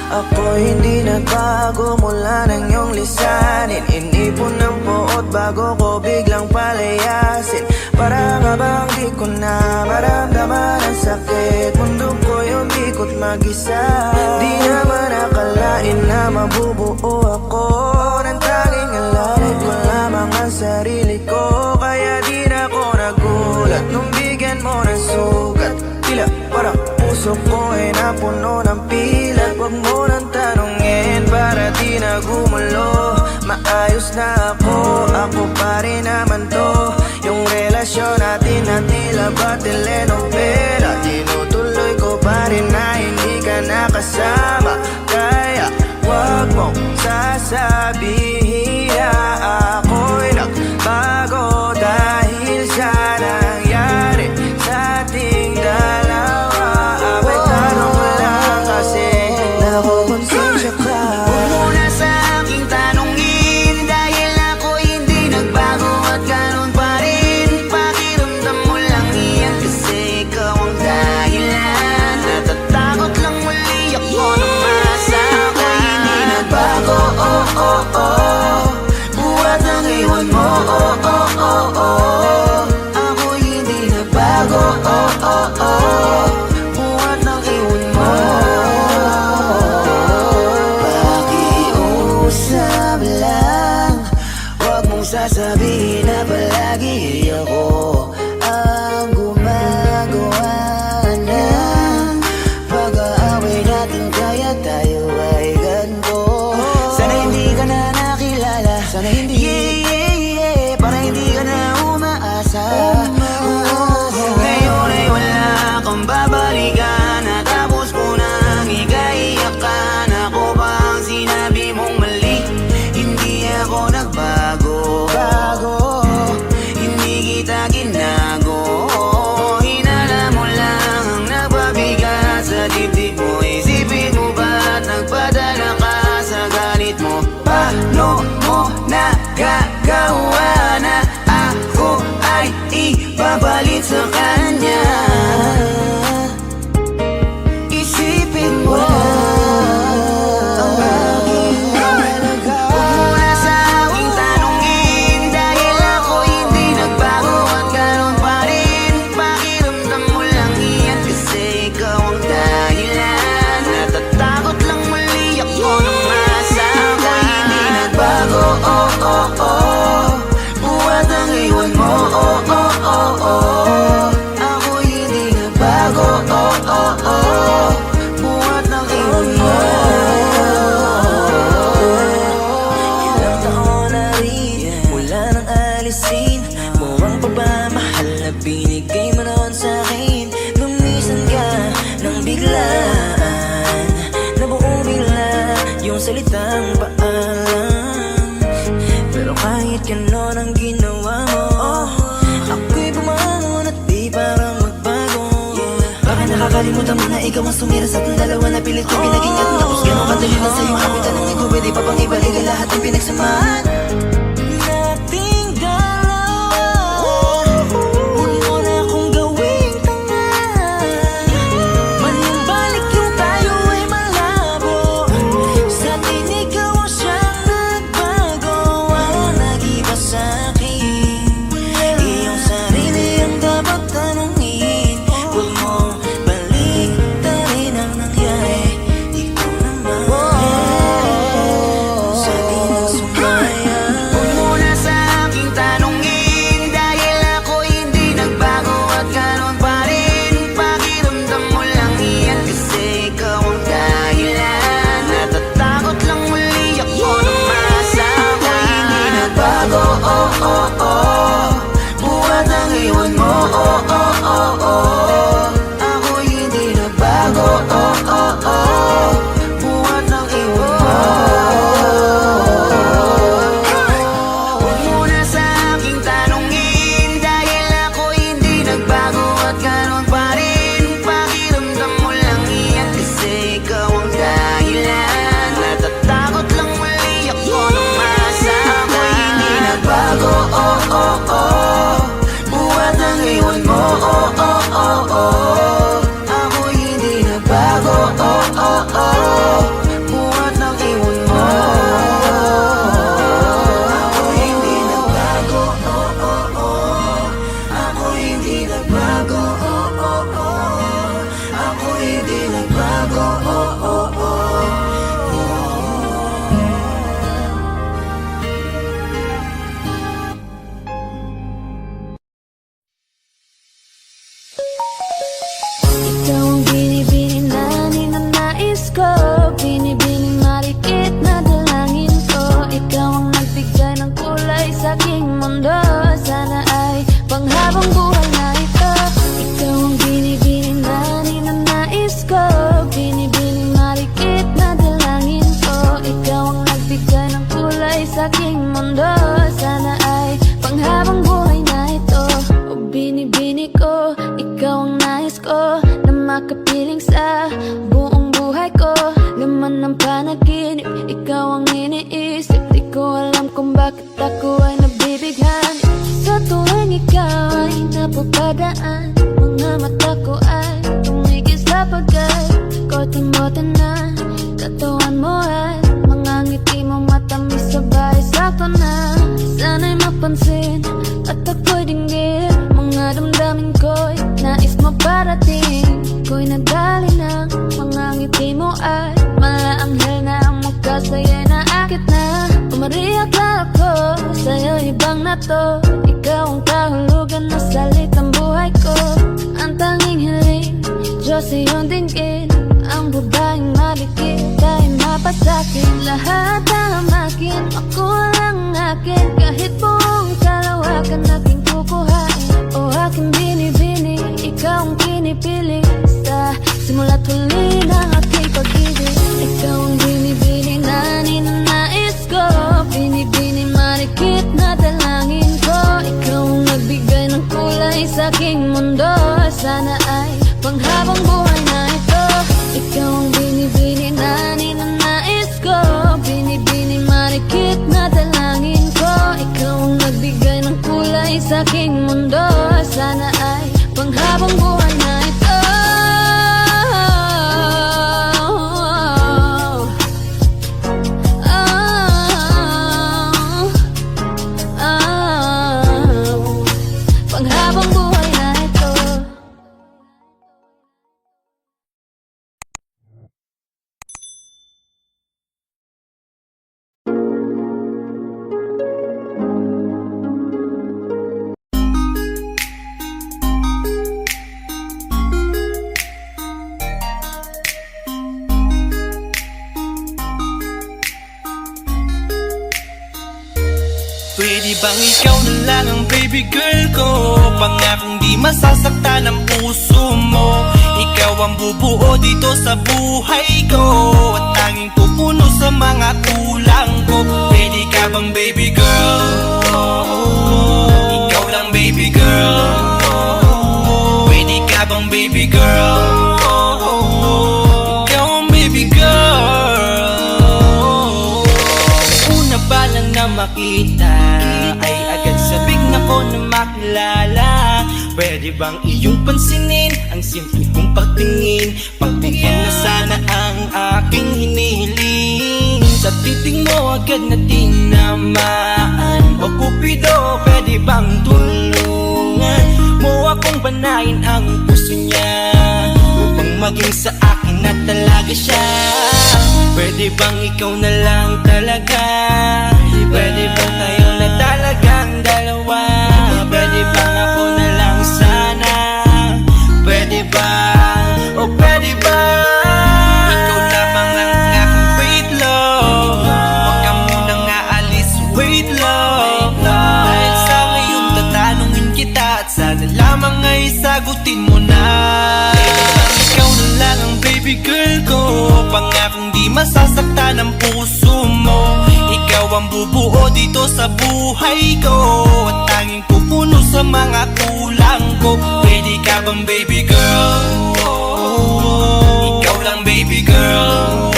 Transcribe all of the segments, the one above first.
Ako hindi nagbago mula ng iyong lisanin. Inipon ng puot bago ko biglang palayasin. Para nga bang di ko na maramdaman ang sakit. Mundo ko'y umikot mag-isa. Di naman akalain na mabubuo ako ng tanging alalay ko lamang ang sarili ko. Kaya di na ako nagulat nung bigyan mo ng sugat. Tila parang puso ko ay napuno ng pilat. Huwag mo nang tanungin para di na gumulo. Maayos na ako pa rin naman to. Yung relasyon natin na tila ba telenovela. Tinutuloy ko pa rin na hindi ka nakasama. Kaya huwag mong sasabihin na ako'y nagbago dahil sa nangyari sa ating dalawa. May tanong ko lang kasi nakukonsensya ka. Huwag mo na sa aking tanongin dahil ako'y hindi nagbago at ganun pa rin. Pakiramdam mo lang iyan kasi ikaw ang dahilan. Natatakot lang muli ako na masa ako'y hindi nagbago. Buhat ng iwan mo. Ako'y hindi nagbago. Buhat ng iwan mo. Pakiusap lang, huwag mong sasabihin na palagi ako ang gumagawa ng pag-aaway natin. Kaya tayo ay ganito. Sana hindi ka na nakilala. Sana hindi para hindi ka na umaasa. Ngayon ay wala kang babalikan. Natapos ko nang ikaiyakan. Ako ba ang sinabi mong mali? Hindi ako nagbago. Hindi kita ginago. Hinala mo lang ang nagpabigat sa dibdib mo. Isipin mo ba't nagpadala ka sa galit mo? Paano mo nagagawa na ako ay ipapalit sa kanya? Isipin mo ang aking halaga. Huwag mo na sa aking tanongin dahil ako hindi nagbago at ganun pa rin. Pakiramdam mo lang iyan kasi ikaw ang dahilan. Natatakot lang muli ako na masa ako'y hindi nagbago. Buhat ang iwan mo. Ako'y hindi nagbago. Buhat ng iwan mo. Ilang taon na rin mula nang alisin mo ang pagmamahal na binigay mo noon sa'kin. Lumisan ka nang biglaan, nabuo bigla yung salitang paalam. Pero kahit gano'n ang ginawa mo, ako'y bumangon at di parang magbago. Baka nakakalimutan mo na ikaw ang sumira sa ating dalawa na pilit ko pinag-ingat. Tapos gano'n kadali lang sa'yo ang aking tanong ko. Pwede pa bang ibalik ang lahat ng pinagsamahan nating dalawa? Huwag mo na akong gawing tanga. Manumbalik yung tayo ay malabo. Sa atin ikaw ang siyang nagbago. Walang nag-iba sa'kin. Iyong sarili ang dapat tanungin. Huwag mong baliktarin ang nangyari. Ikaw naman sa atin ang sumaya. ko. Ikaw ang nais ko na makapiling sa buong buhay ko. Laman ng panaginip, ikaw ang iniisip. Di ko alam kung bakit ako ay nabibighani. Sa tuwing ikaw ay napapadaan, mga mata ko ay tumigil sa pagkat kote-mote na katawan mo ay mga ngiti mo matamis sabay sakto na. Sana'y mapansin at ako'y dinggin mga damdamin ko'y nais mo parating. Ko'y nadali ng mga ngiti mo ay malaanghel na ang magkasaya na akit na. Umariyak lang ako sa'yo ibang na to. Ikaw ang kahulugan na salitang buhay ko. Ang tanging hiling Diyos iyong dinggin. Ang babaeng malikit ay mapasakin. Lahat ang akin, ako lang akin. Kahit buong kalawakan aking kukuhain. O aking binibini, ikaw ang pinipili. Sa simula't huli ng aking pag-ibig. Ikaw ang binibini na ninanais ko. Binibini malikit na dalangin ko. Ikaw ang nagbigay ng kulay sa aking mundo. Sana ay panghabang buhay na ito. Ikaw ang binibini na ninanais ko. Binibini malikit na dalangin ko. Ikaw ang nagbigay ng kulay sa aking mundo. Sana ay panghabang buhay na ito. Panghabang buhay na ito. Pwede bang ikaw na lang ang baby girl ko? Pangakong di masasaktan ang puso mo. Ikaw ang bubuo dito sa buhay ko. At tanging pupuno sa mga kulang ko. Pwede ka bang baby girl? Ikaw lang baby girl. Pwede ka bang baby girl? Ikaw ang baby girl. Una pa lang na makita ay agad sabik na ko na makilala. Pwede bang iyong pansinin ang simple kong pagtingin? Pagbigyan na sana ang aking hinihiling. Sa titing mo agad na tinamaan. O Cupido, pwede bang tulungan mo akong banayin ang puso niya, upang maging sa akin na talaga siya? Pwede bang ikaw na lang talaga? Pwede bang tayo na talagang dalawa? Pwede bang ako na lang sana? Pwede ba? O pwede ba? Ikaw lamang ang aking wait love. Huwag ka munang aalis, wait love. Dahil sa ngayon tatanungin kita at sana lamang ay sagutin mo na. Ikaw na lang ang baby girl ko. Pangakong di masasaktan ang puso mo. Ikaw ang bubuo dito sa buhay ko. At tanging pupuno sa mga kulang ko. Pwede ka bang baby girl? Ikaw lang baby girl.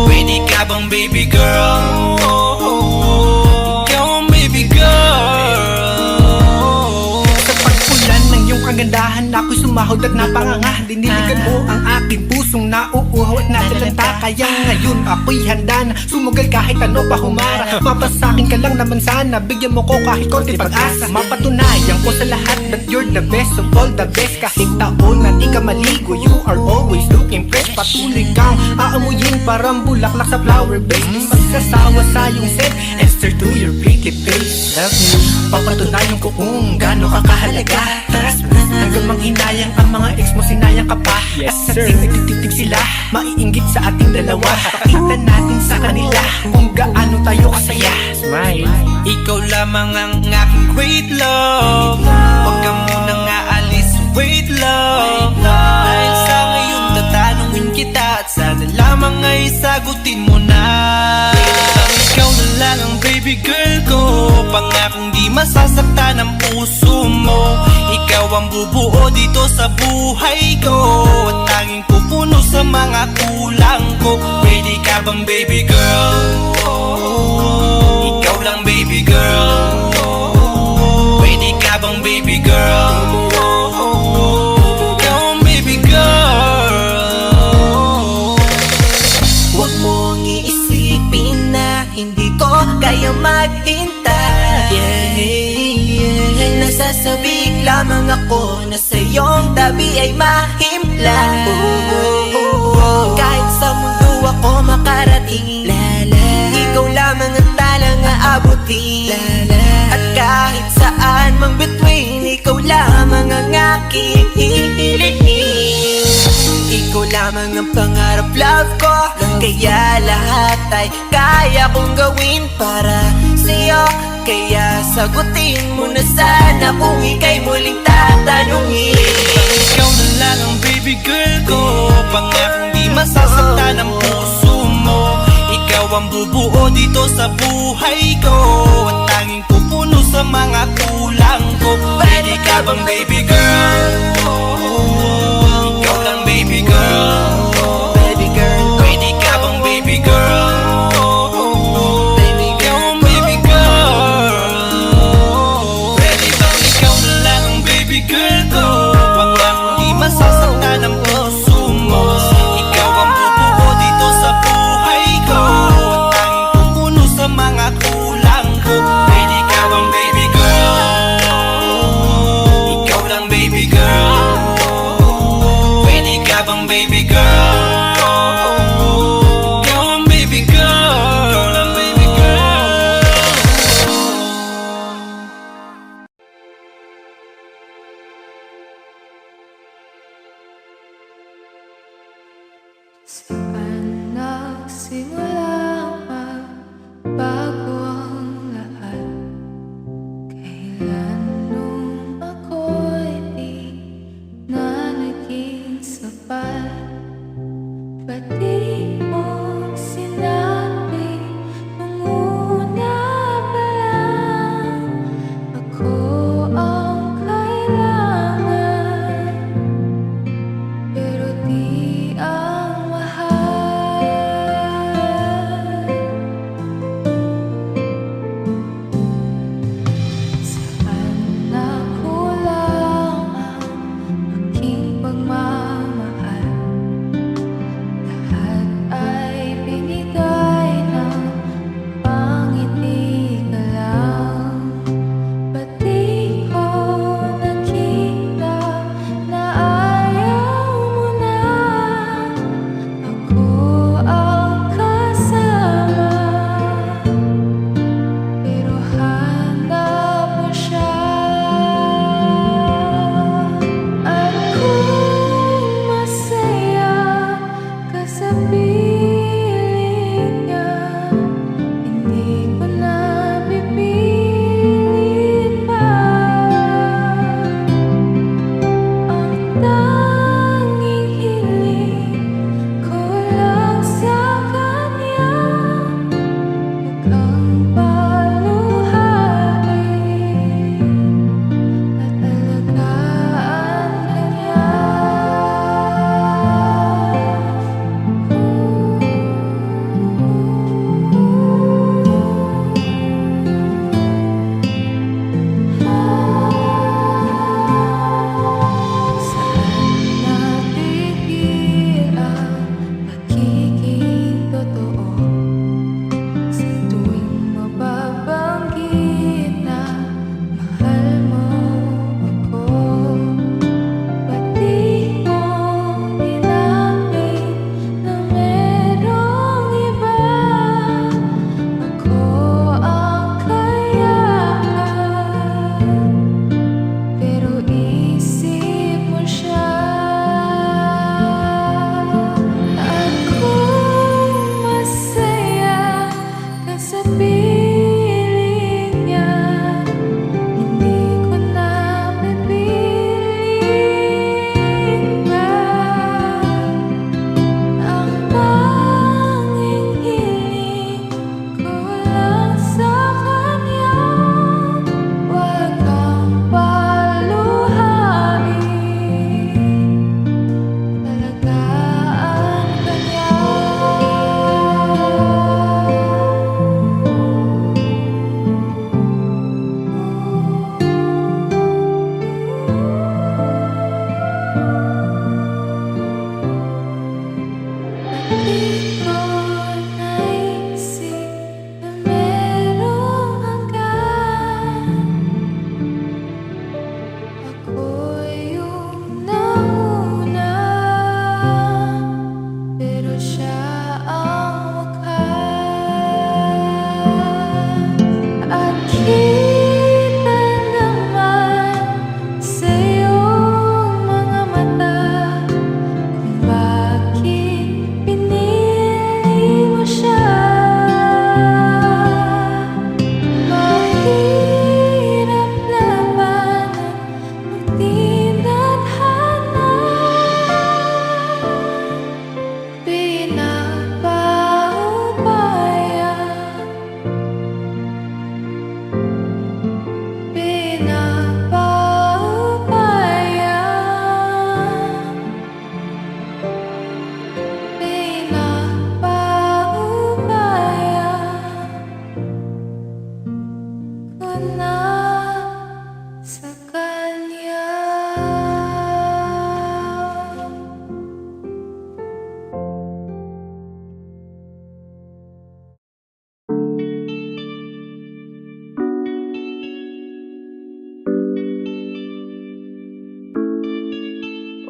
Pwede ka bang baby girl? Ikaw ang baby girl. Sa pagpulan ng iyong kagandahan, ako'y sumahod at napanganga. Diniligan mo ang aking pusong nauuhaw at natalanta. Kaya ngayon ako'y handa na sumugal kahit ano pa humara. Mapasakin ka lang naman sana, bigyan mo ko kahit konti pag-asa. Mapatunayan ko sa lahat that you're the best of all the best. Kahit taon na di ka maligo, you are always looking fresh. Patuloy kang aamuyin parang bulaklak sa flower base. Di magsasawa sa iyong scent and stir to your pretty face. Love me, papatunayan ko kung gaano ka kahalaga. Trust me, hanggang manghinayang ang mga ex mo, sinayang ka pa. Yes, At sa sir. tingin nagtitig sila, maiinggit sa ating dalawa. Pakita natin sa kanila kung gaano tayo kasaya. Smile. Ikaw lamang ang aking great love. Huwag ka munang aalis, wait love. Dahil sa ngayon tatanungin kita at sana lamang ay sagutin mo na. Ikaw na lang ang baby girl ko. Pangakong di masasaktan ang puso mo. Ikaw Ikaw ang bubuo dito sa buhay ko, at tanging pupuno sa mga kulang ko. Ready ka bang baby girl? Ikaw lang baby girl. Ready ka bang baby girl? Ikaw ang baby girl. Huwag mong iisipin na hindi ko kaya maghintay. Nasasabik lamang ako na sa iyong tabi ay mahimpla. Kahit sa mundo ako makarating, ikaw lamang ang talang aabutin. At kahit saan mang between, ikaw lamang ang aking hihilihin. Ikaw lamang ang pangarap, love ko, kaya lahat ay kaya kong gawin para sa'yo. Kaya sagutin mo na sana kung ika'y muling tatanungin. Ikaw na lang ang baby girl ko, pangakong di masasaktan ang puso mo. Ikaw ang bubuo dito sa buhay ko, at tanging pupuno sa mga kulang ko. Pwede ka bang baby girl? Ikaw lang baby girl. Baby girl, Pwede ka bang baby girl? baby Ikaw girl, ang baby girl. Pwede bang ikaw na lang ang baby girl ko, pangakong di masasaktan ang puso mo. Ikaw ang bubuo dito sa buhay ko, at tanging pupuno sa mga kulang ko. Pwede ka bang baby girl? Ikaw lang baby girl. Pwede ka bang baby girl? Ikaw ang baby girl. Ikaw lang baby girl. Nagsimula bago ang lahat. Kailan nung ako'y di na naging sapat, ba't di mo sinabi nung una pa lang ako ang kailangan, pero di ang mahal.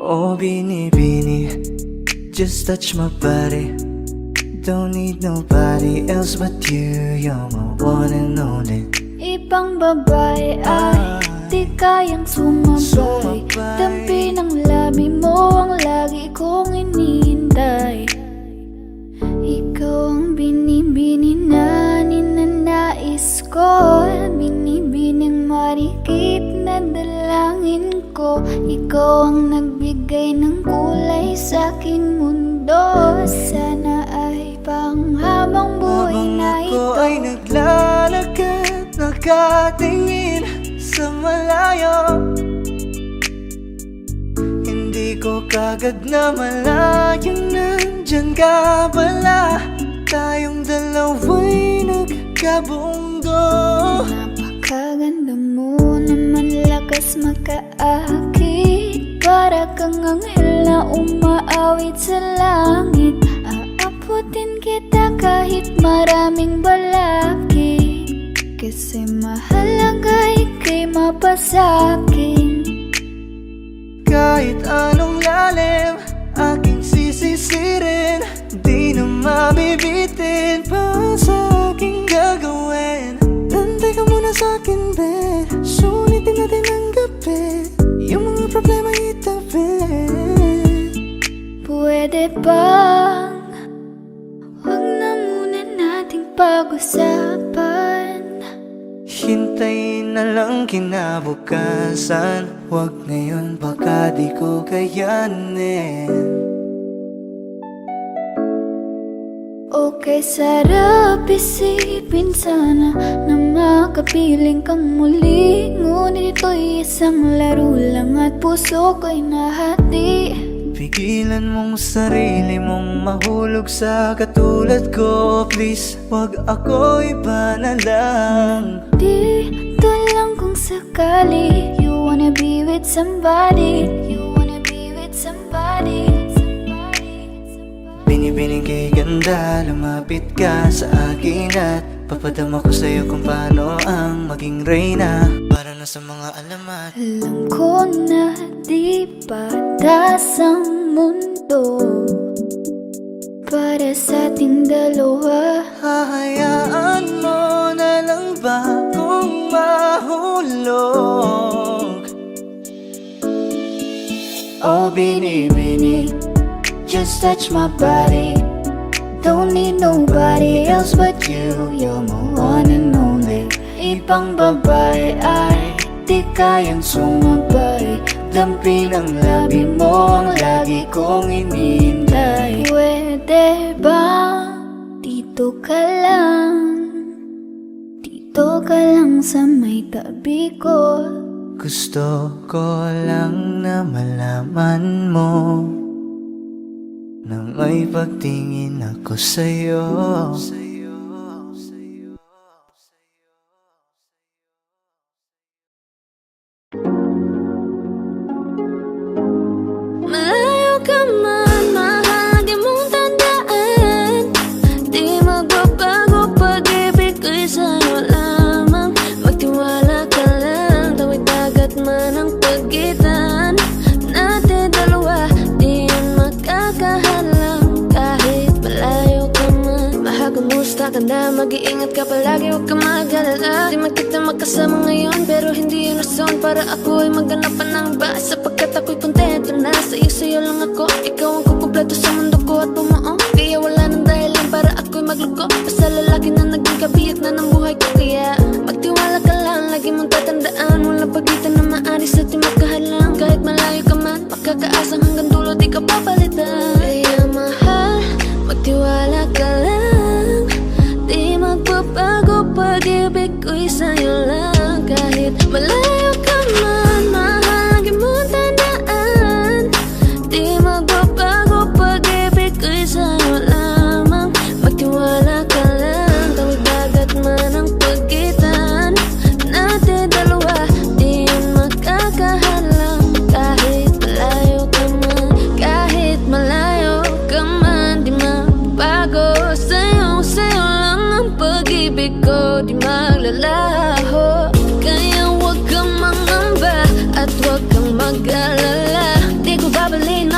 Oh, binibini, just touch my body. Don't need nobody else but you. You're my one and only. Ibang babae ay di kayang sumabay. Dampi ng labi mo ang lagi kong inihintay. Ikaw ang binibini na ninanais ko, binibining marikit na dalangin ko. Ikaw ang nagbigay ng kulay sa aking mundo. Sana ay panghabang buhay na ito. Habang ako ay naglalakad, nakatingin sa malayo, hindi ko kagad na malayan nandyan ka pala. Tayong dalawa'y nagkabundo. Napakaganda mo naman, lakas makaakit. Para kang anghel na umaawit sa langit. Aabutin kita kahit maraming balakid, kasi mahalaga ika'y mapasakin. Kahit anong lalim, aking sisisirin, di na mabibitin pa sa aking gagawin. Nantay ka muna sa akin, be. Sulitin natin ang gabi, yung mga problema itabi. Pwede bang huwag na muna nating pag-usapan? Hintayin na lang kinabukasan, wag ngayon baka di ko kayanin. Okay, sarap isipin sana na makapiling kang muli. Ngunit ito'y isang laro lang at puso ko'y nahati. Pigilan mong sarili mong mahulog sa katulad ko. Please, wag ako, iba na lang. Dito lang kung sakali you wanna be with somebody. You wanna be with somebody. Binibining kay ganda, lumapit ka sa akin at papadama ko sa'yo kung paano ang maging reyna. Para na sa mga alamat. Alam ko na di patas ang mundo para sa ating dalawa. Hahayaan mo na lang ba kung mahulog? Oh, binibini, just touch my body. Don't need nobody else but you. You're my one and only. Ibang babae ay di kayang sumabay. Dampi ng labi mo ang lagi kong inihintay. Pwede ba dito ka lang? Dito ka lang sa may tabi ko. Gusto ko lang na malaman mo na may pagtingin ako sa'yo. Malayo ka man, mahal, di mong tandaan. Di magbabago, pag-ibig ko'y sa'yo lamang. Magtiwala ka lang, tawid dagat man ang pagitan natin dalawa, di yan makakahalang. Kahit malayo ka man, mahal, kumusta ka na? Mag-iingat ka palagi, huwag ka mag-alala. Di man kita magkasama ngayon, pero hindi yun rason para ako ay maghanap pa ng iba. Sapagkat ako'y kontento na sa'yo lang ako. Ikaw ang kukumpleto sa mundo ko at bumuo. Kaya wala nang dahilan para ako'y magluko. Basta lalaki na naging kabiyak na ng buhay ko. Kaya magtiwala ka lang, lagi mong tatandaan. Walang pagitan na maaris at di magkahalang. Kahit malayo ka man, makakaasang hanggang dulo di ka papalitan. Kaya mahal, magtiwala ka lang. Di magbabago, pag-ibig ko'y sa'yo lang. Kahit malayo ka man, mahal, lagi mong tandaan. Di magbabago, pag-ibig ko'y sa'yo lamang. Magtiwala ka lang, tawid dagat man ang pagitan natin dalawa, di yan makakahalang. Kahit malayo ka man, kahit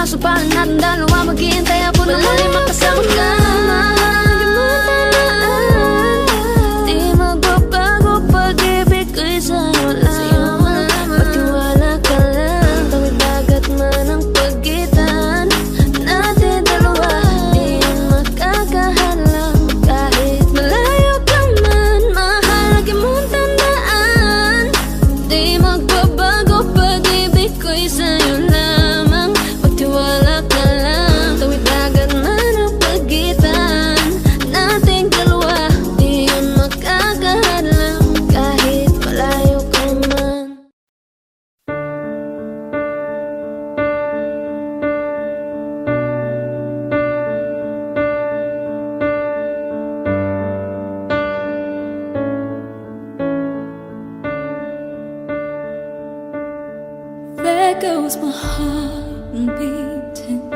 Sumpahan natin dalawa, maghihintay ako na muli makasama ka. Mahalagin mo tandaan, di magbabago pag-ibig ko'y sa'yo lang. Magtiwala ka lang, tawid dagat man ang pagitan natin dalawa, di yun makakahalang. Kahit malayo ka man, mahalagin mo tandaan, di magbabago pag-ibig ko'y sa'yo lamang. Magtiwala ka lang, tawid dagat man ang pagitan nating dalawa, di yun makakahalang. Kahit malayo ka man. There goes my heart beating,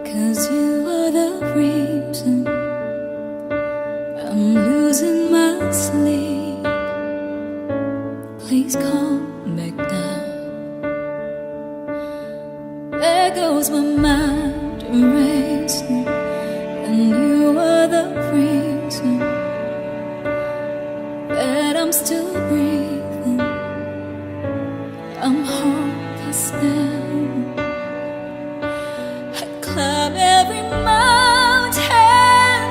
'cause you are the reason I'm losing my sleep. Please come back now. There goes my mind racing, and you are the reason that I'm still breathing. I'm hopeless now. I climb every mountain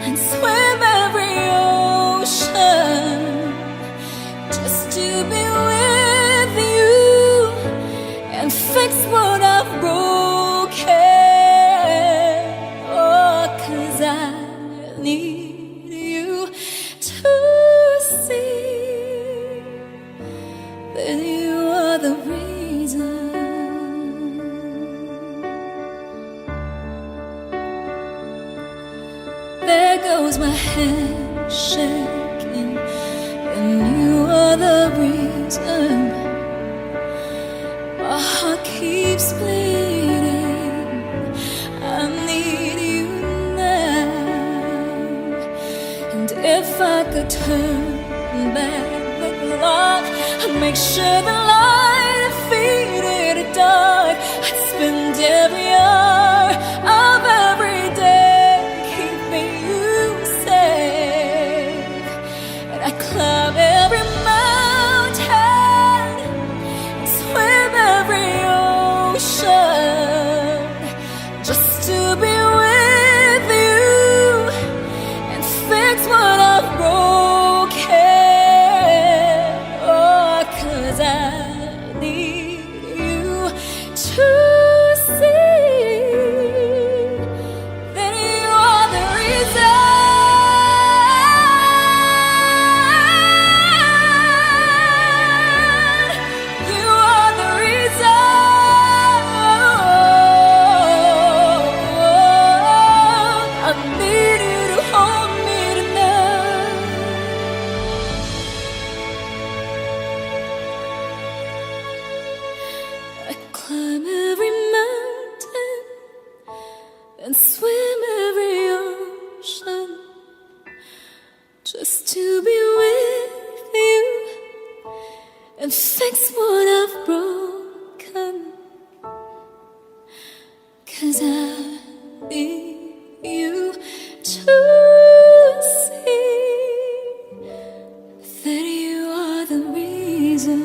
and swim every ocean just to be with you and fix what I've broken. Oh, 'cause I need you to see that you are the reason. There goes my head shaking, and you are the reason. My heart keeps bleeding. I need you now. And if I could turn back the clock, I'd make sure the light defeated the dark. I'd spend every hour of every day keeping you safe. And I climb every mountain and swim every ocean just to be with you and fix what I've broken. Oh, 'cause I need you to see that you are the reason. You are the reason. I need you to hold me tonight. I climb every mountain and swim every ocean just to be with you and fix what I've broken. 'Cause I need you to see that you are the reason.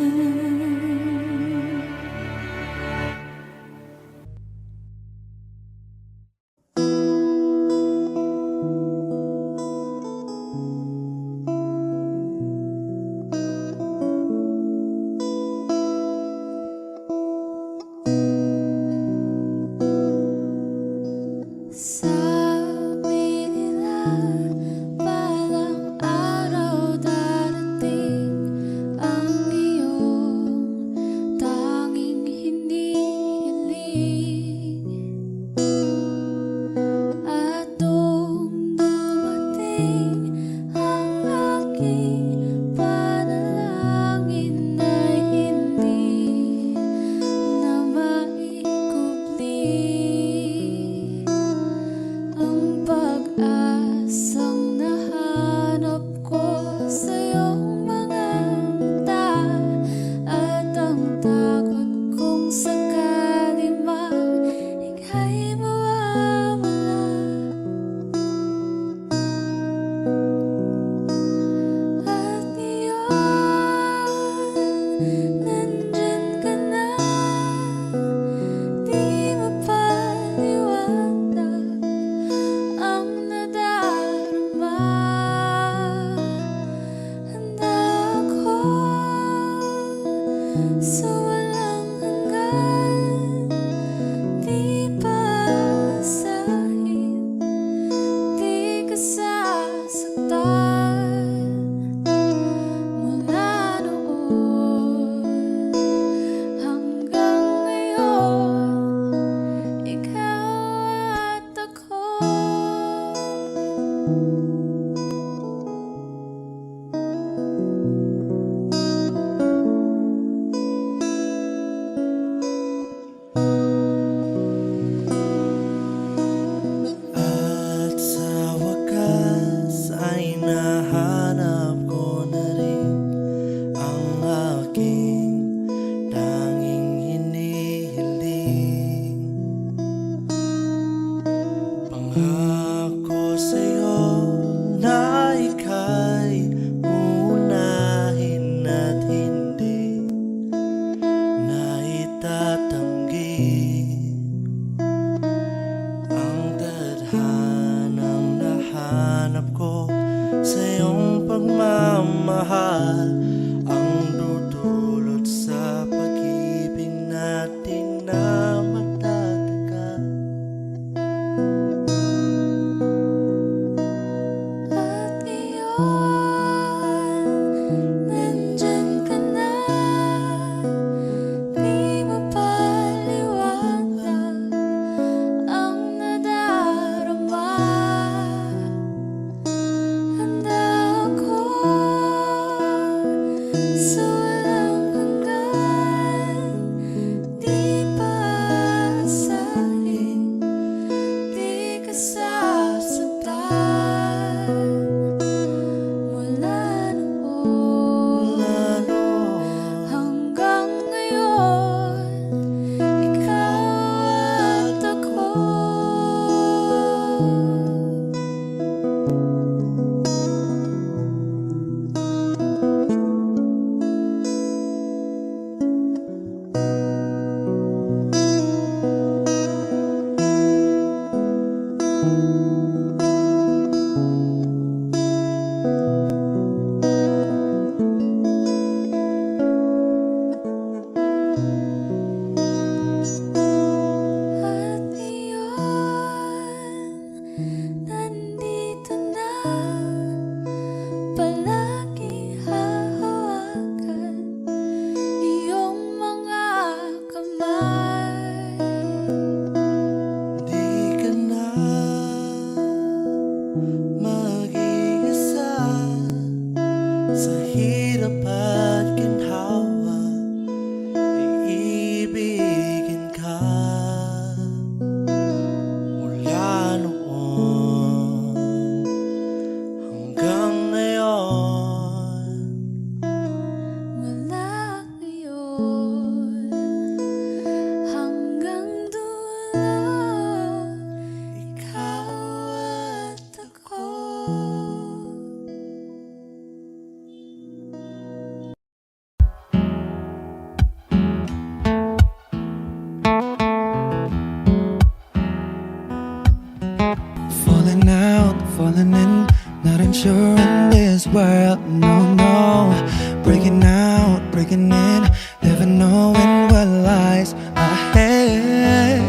adventure in this world. No, no, breaking out, breaking in, never knowing what lies ahead.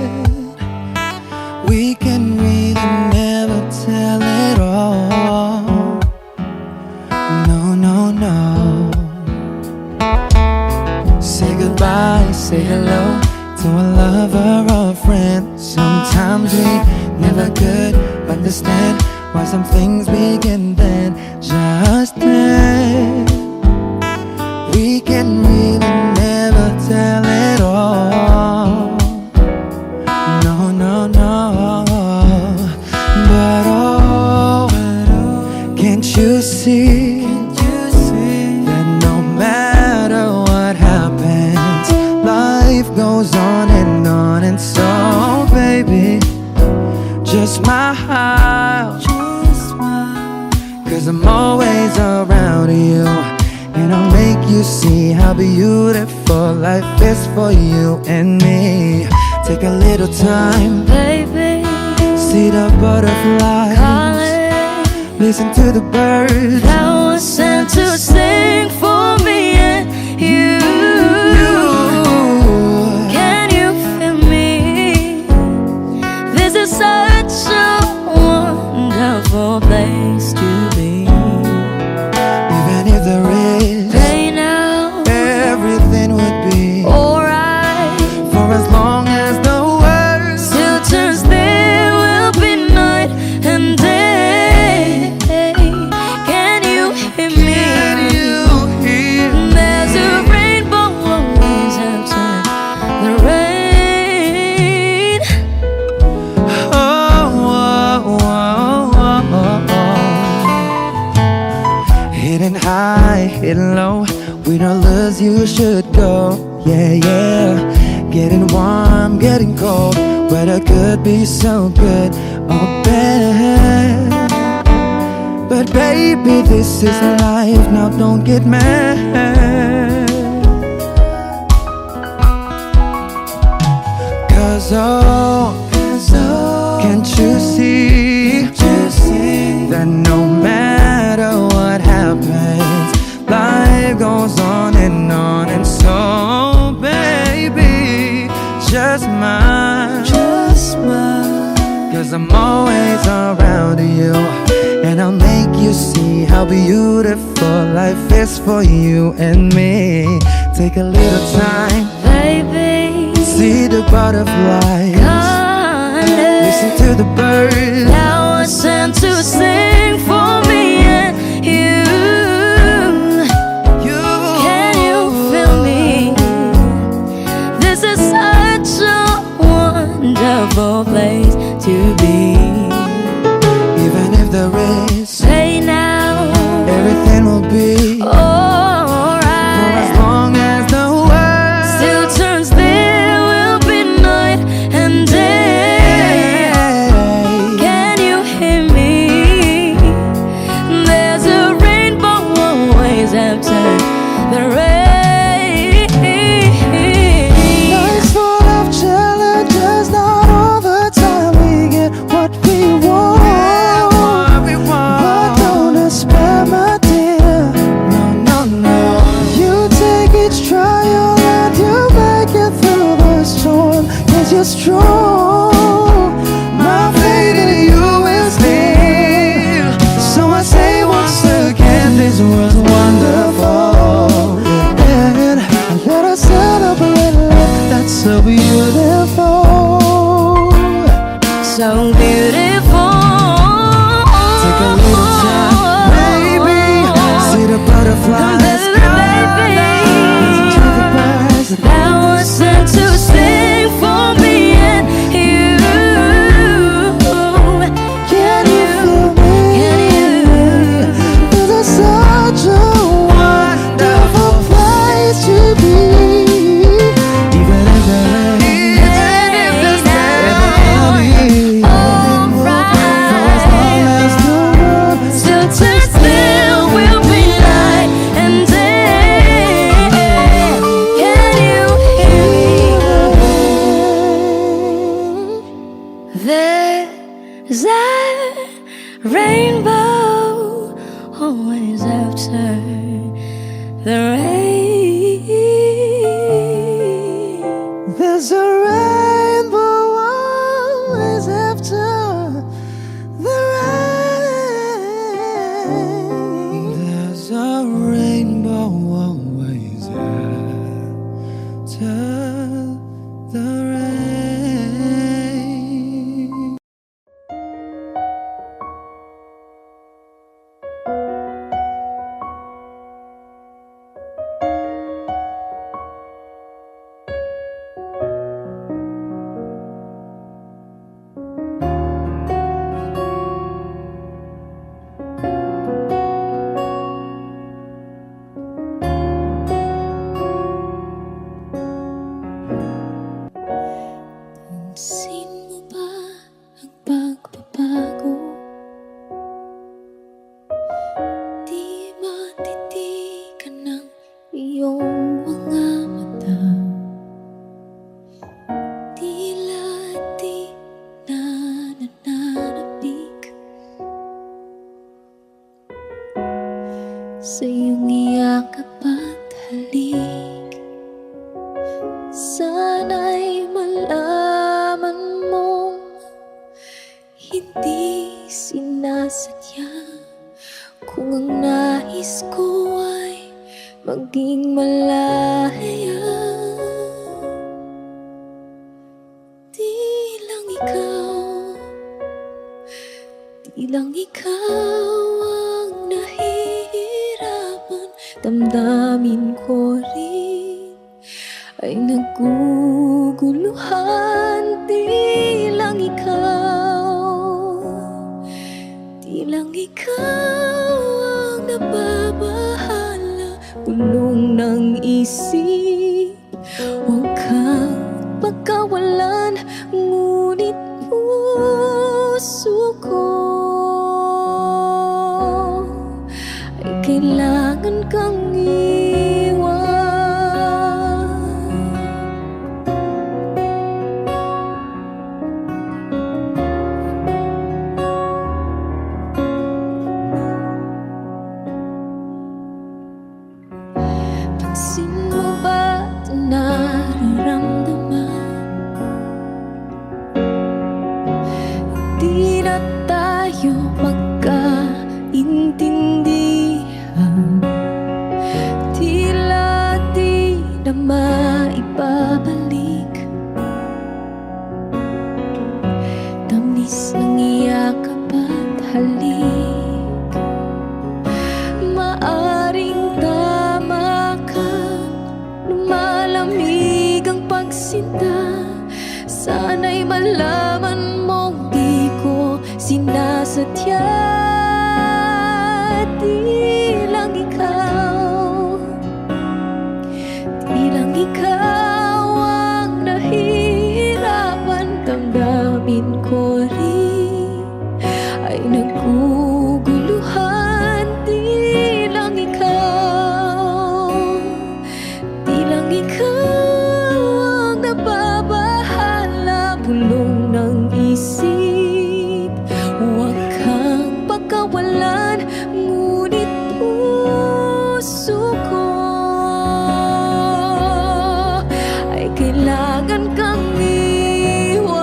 We can really never tell it all. No, no, no. Say goodbye, say hello to a lover or a friend. Sometimes we never could understand why some things begin then, just then. We can really never tell it all. No, no, no. But oh, can't you see that no matter what happens, life goes on and on. And so, baby, just smile, cause I'm always around you, and I'll make you see how beautiful life is for you and me. Take a little time, Baby, see the butterflies, calling. listen to the birds. That was sent to sing for me and you. Can you feel me? This is such a wonderful place to be. Even if there is Right now, everything would be alright. for as long as the world Still turns, there will be night and day. Can you hear me? can you hear? There's a rainbow always after the rain. Hidden high, hidden low, we don't lose, you should go. Yeah, yeah, getting warm, getting cold, weather could be so good or bad. But baby, this is life, now don't get mad. Cause oh, can't you see that no matter what happens, life goes on and on. And so, baby, just smile, cause I'm always around you, and I'll make you see how beautiful life is for you and me. Take a little time, Baby, see the butterflies, calling. listen to the birds. That was sent to sing for me and you. Can you feel me? This is such a wonderful place to be. Even if there is, Say now, everything will be for as alright. long as the world Still turns, there will be night and day. Can you hear me? There's a rainbow always after the rain. Life's full of challenges, not all the time we get what we want. But don't despair, my dear. No, no, no. You take each trial and you make it through the storm, cause you're strong. My faith in you is near. So I say once again, this was wonderful. And let us celebrate life that's so beautiful. So beautiful. Take a little time, baby. See the butterflies, Baby, listen to the birds. that was sent to sing for me and you. Can you feel me? Can you? This is such a wonderful place to be. Even if there is everything will be for as long as the world Still turns, there will be night and day. Can you hear me? There's a rainbow always after the rain. There's a rainbow always after the rain. There's a rainbow always after the rain. Pansin mo ba ang pagbabago? Di matitigan ng iyong mga mata. Tila di na nananabik sa iyong iyakap at halik. Sana'y malaman mong hindi sinasadya. Kung ang nais ko ay maging malaya, di lang ikaw ang nahihirapan. Damdamin ko rin ay naguguluhan. Di lang ikaw ang nababahala. Bulong ng isip, huwag kang pagkawalan. Ngunit puso ko ay kailangan kang iwan. Pansin mo ba ito nararamdaman? Di na tayo magkaintindihan. Tila di na maibabalik. Tamis ng iyakap at halik. Maaring tama ka, lumalamig ang pagsinta. Sana'y malaman mong di ko sinasadya. Di lang ikaw ang nahihirapan. Damdamin ko rin ay naguguluhan. Di lang ikaw ang nababahala. Bulong ng isip, huwag kang pagkawalan. Ngunit puso ko ay kailangan kang iwan.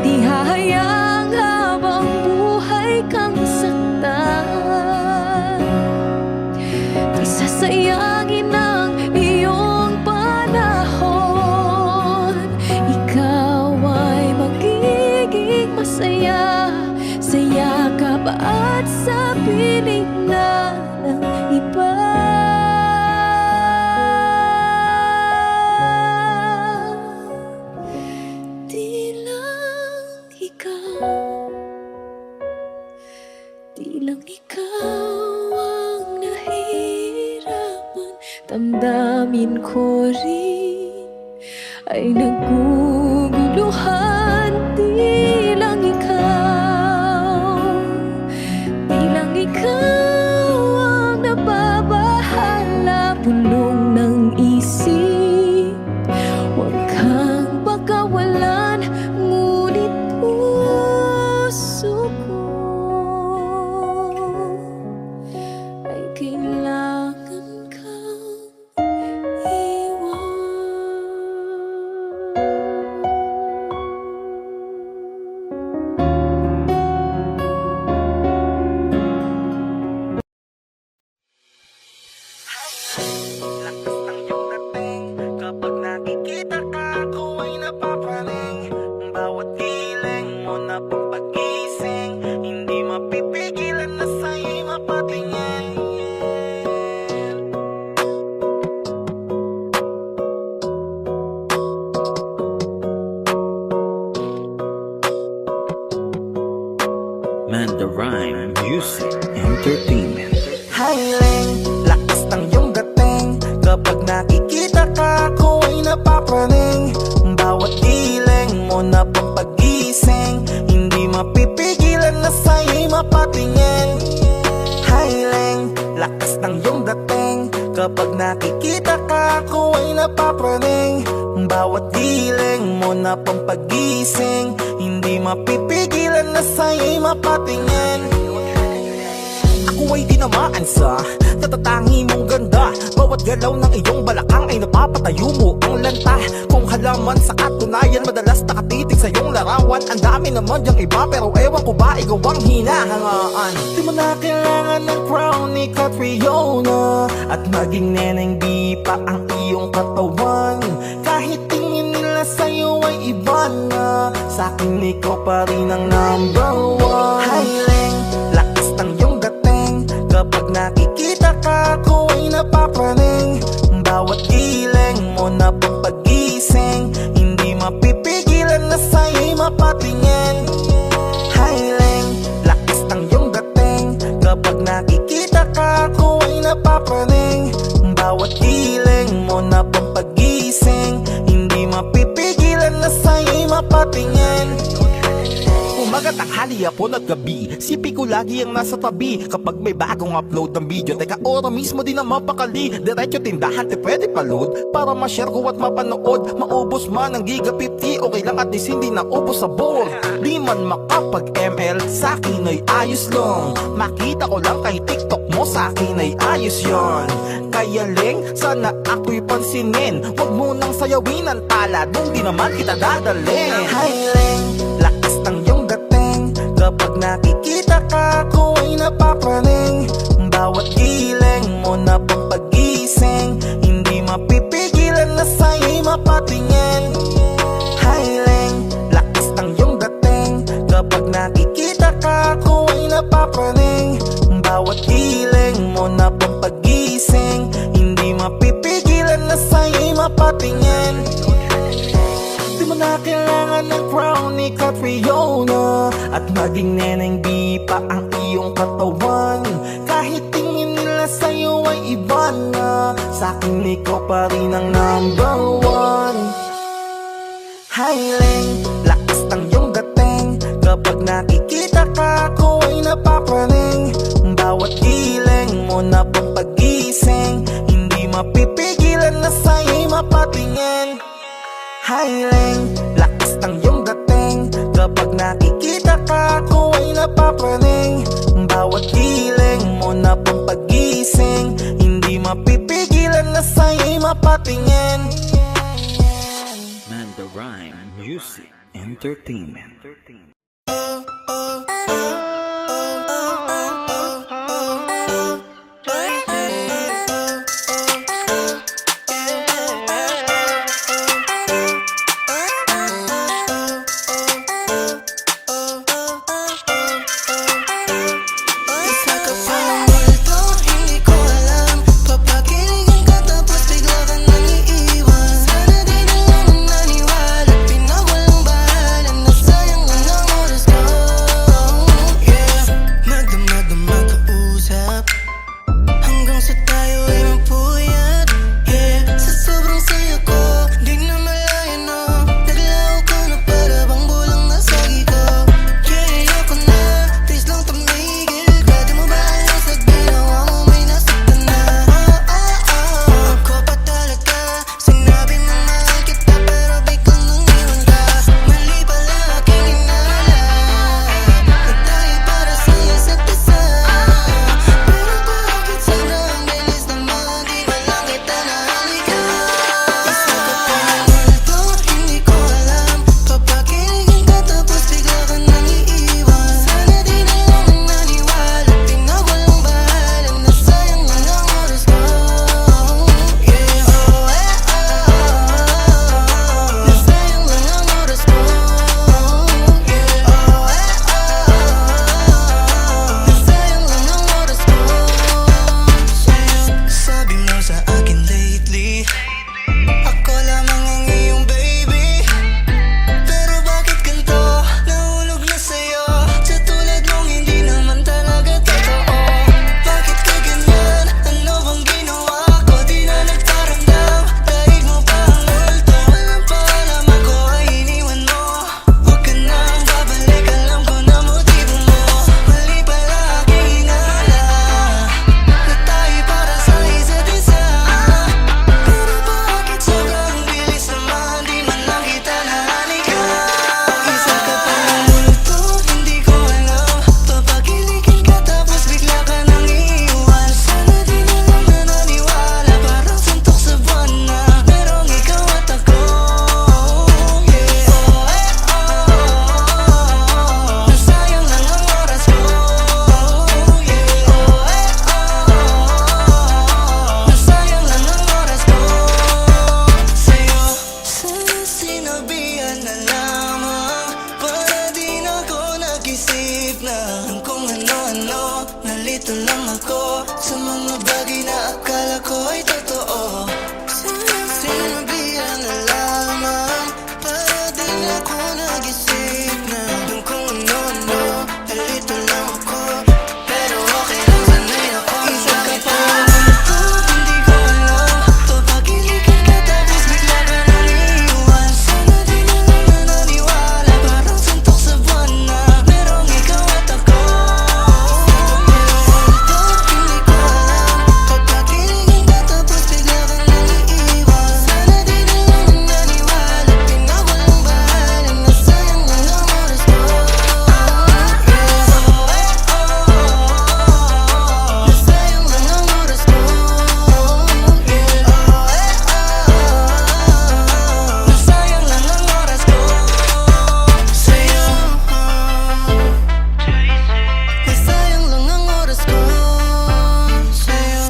Di hahayang habang buhay kang saktan. Di sasayangin ang iyong panahon. Ikaw ay magiging masaya sa yakap at sa piling na ng iba. Di lang ikaw ang nahihirapan. Damdamin ko rin ay naguguluhan. Di lang ikaw ang nababahala. Bulong ng isip, huwag kang pagkawalan. Ngunit puso ko Music Entertainment. Highling, lakas ng iyong dating. Kapag nakikita ka, ako ay napapraning. Bawat giling mo na pampagising, hindi mapipigilan na sa'yo'y mapatingin. Highling, lakas ng iyong dating. Kapag nakikita ka, ako ay napapraning. Bawat giling mo na pampagising, hindi mapipigilan na sa'yo'y mapatingin. Ako ay tinamaan sa natatangi mong ganda. Bawat galaw ng iyong balakang ay napapatayo mo ang lanta. Kung halaman sa katunayan, madalas nakatitig sa iyong larawan. Ang dami naman diyang iba, pero ewan ko ba ikaw ang hinahangaan. Di mo na kailangan ng crown ni Catriona, at maging neneng di pa ang iyong katawan. Kahit tingin nila sa'yo ay iba na, sa'kin ikaw pa rin ang number one. Highling, lakas ng iyong dating. Kapag nakikita ka, ako ay napapraning. Bawat giling mo na pampagising, hindi mapipigilan na sa'yo'y mapatingin. Highling, lakas ng iyong dating. Kapag nakikita ka, ako ay napapraning. Bawat giling mo na pampagising, hindi mapipigilan na sa'yo'y mapatingin. Umaga, tanghali, hapon at gabi, sipi ko lagi ang nasa tabi. Kapag may bagong upload ng video, teka ora mismo din ang mapakali. Diretso tindahan, te pwede pa-load para ma-share ko at mapanood. Maubos man ang giga 50, okay lang at least hindi na ubos sa board. Di man makapag-ML, sa'kin ay ayos lang. Makita ko lang kay TikTok mo, sa'kin ay ayos yon. Kaya Ling, sana ako'y pansinin. Huwag mo nang sayawin ang tala, dun di naman kita dadalhin. Hi Ling, lakas ng iyong dating. Kapag nakikita ka, ako ay napapraning. Bawat giling mo na pampagising, hindi mapipigilan na sa'yo'y mapatingin. Highling, lakas ng iyong dating. Kapag nakikita ka, ako ay napapraning. Bawat giling mo na pampagising, hindi mapipigilan na sa'yo'y mapatingin. Di mo na kailangan ng crown ni Catriona, at maging neneng di pa ang iyong katawan. Kahit tingin nila sa'yo ay iba na, sa'kin ikaw pa rin ang number one. Highling, lakas ng iyong dating. Kapag nakikita ka, ako ay napapraning. Bawat giling mo na pampagising, hindi mapipigilan na sa'yo'y mapatingin. Highling, lakas ng iyong dating. Kapag nakikita ka, ako ay napapraning. Bawat giling mo na pampagising, hindi mapipigilan na sa'yo'y mapatingin. Man the Rhyme Music Entertainment. Isa ka pa ng multo, hindi ko alam. Papakiligin ka tapos bigla ka nang iiwan. Sana di na lang naniwala, pinawalang bahala. Nasayang mo na Sa mga bagay na akala ko ay totoo, sinabihan na lamang para din ako nag-isip na kung ano-ano. Nalito lang ako, pero okay lang, sanay ako. Isa ka pa ko, hindi ko alam. Papagilikan ka tapos bigla ka nang iiwan. Sana di na lang na naniwala, parang suntok sa buwan na merong ikaw at ako. Hindi ko alam, papagilikan ka tapos bigla ka nang iiwan. Sana di na lang na naniwala, pinawalang bahala na sayang lang ang oras ko. Nasayang lang ang oras ko. Nasayang lang ang oras ko sa'yo. Nasayang lang ang oras ko sa'yo.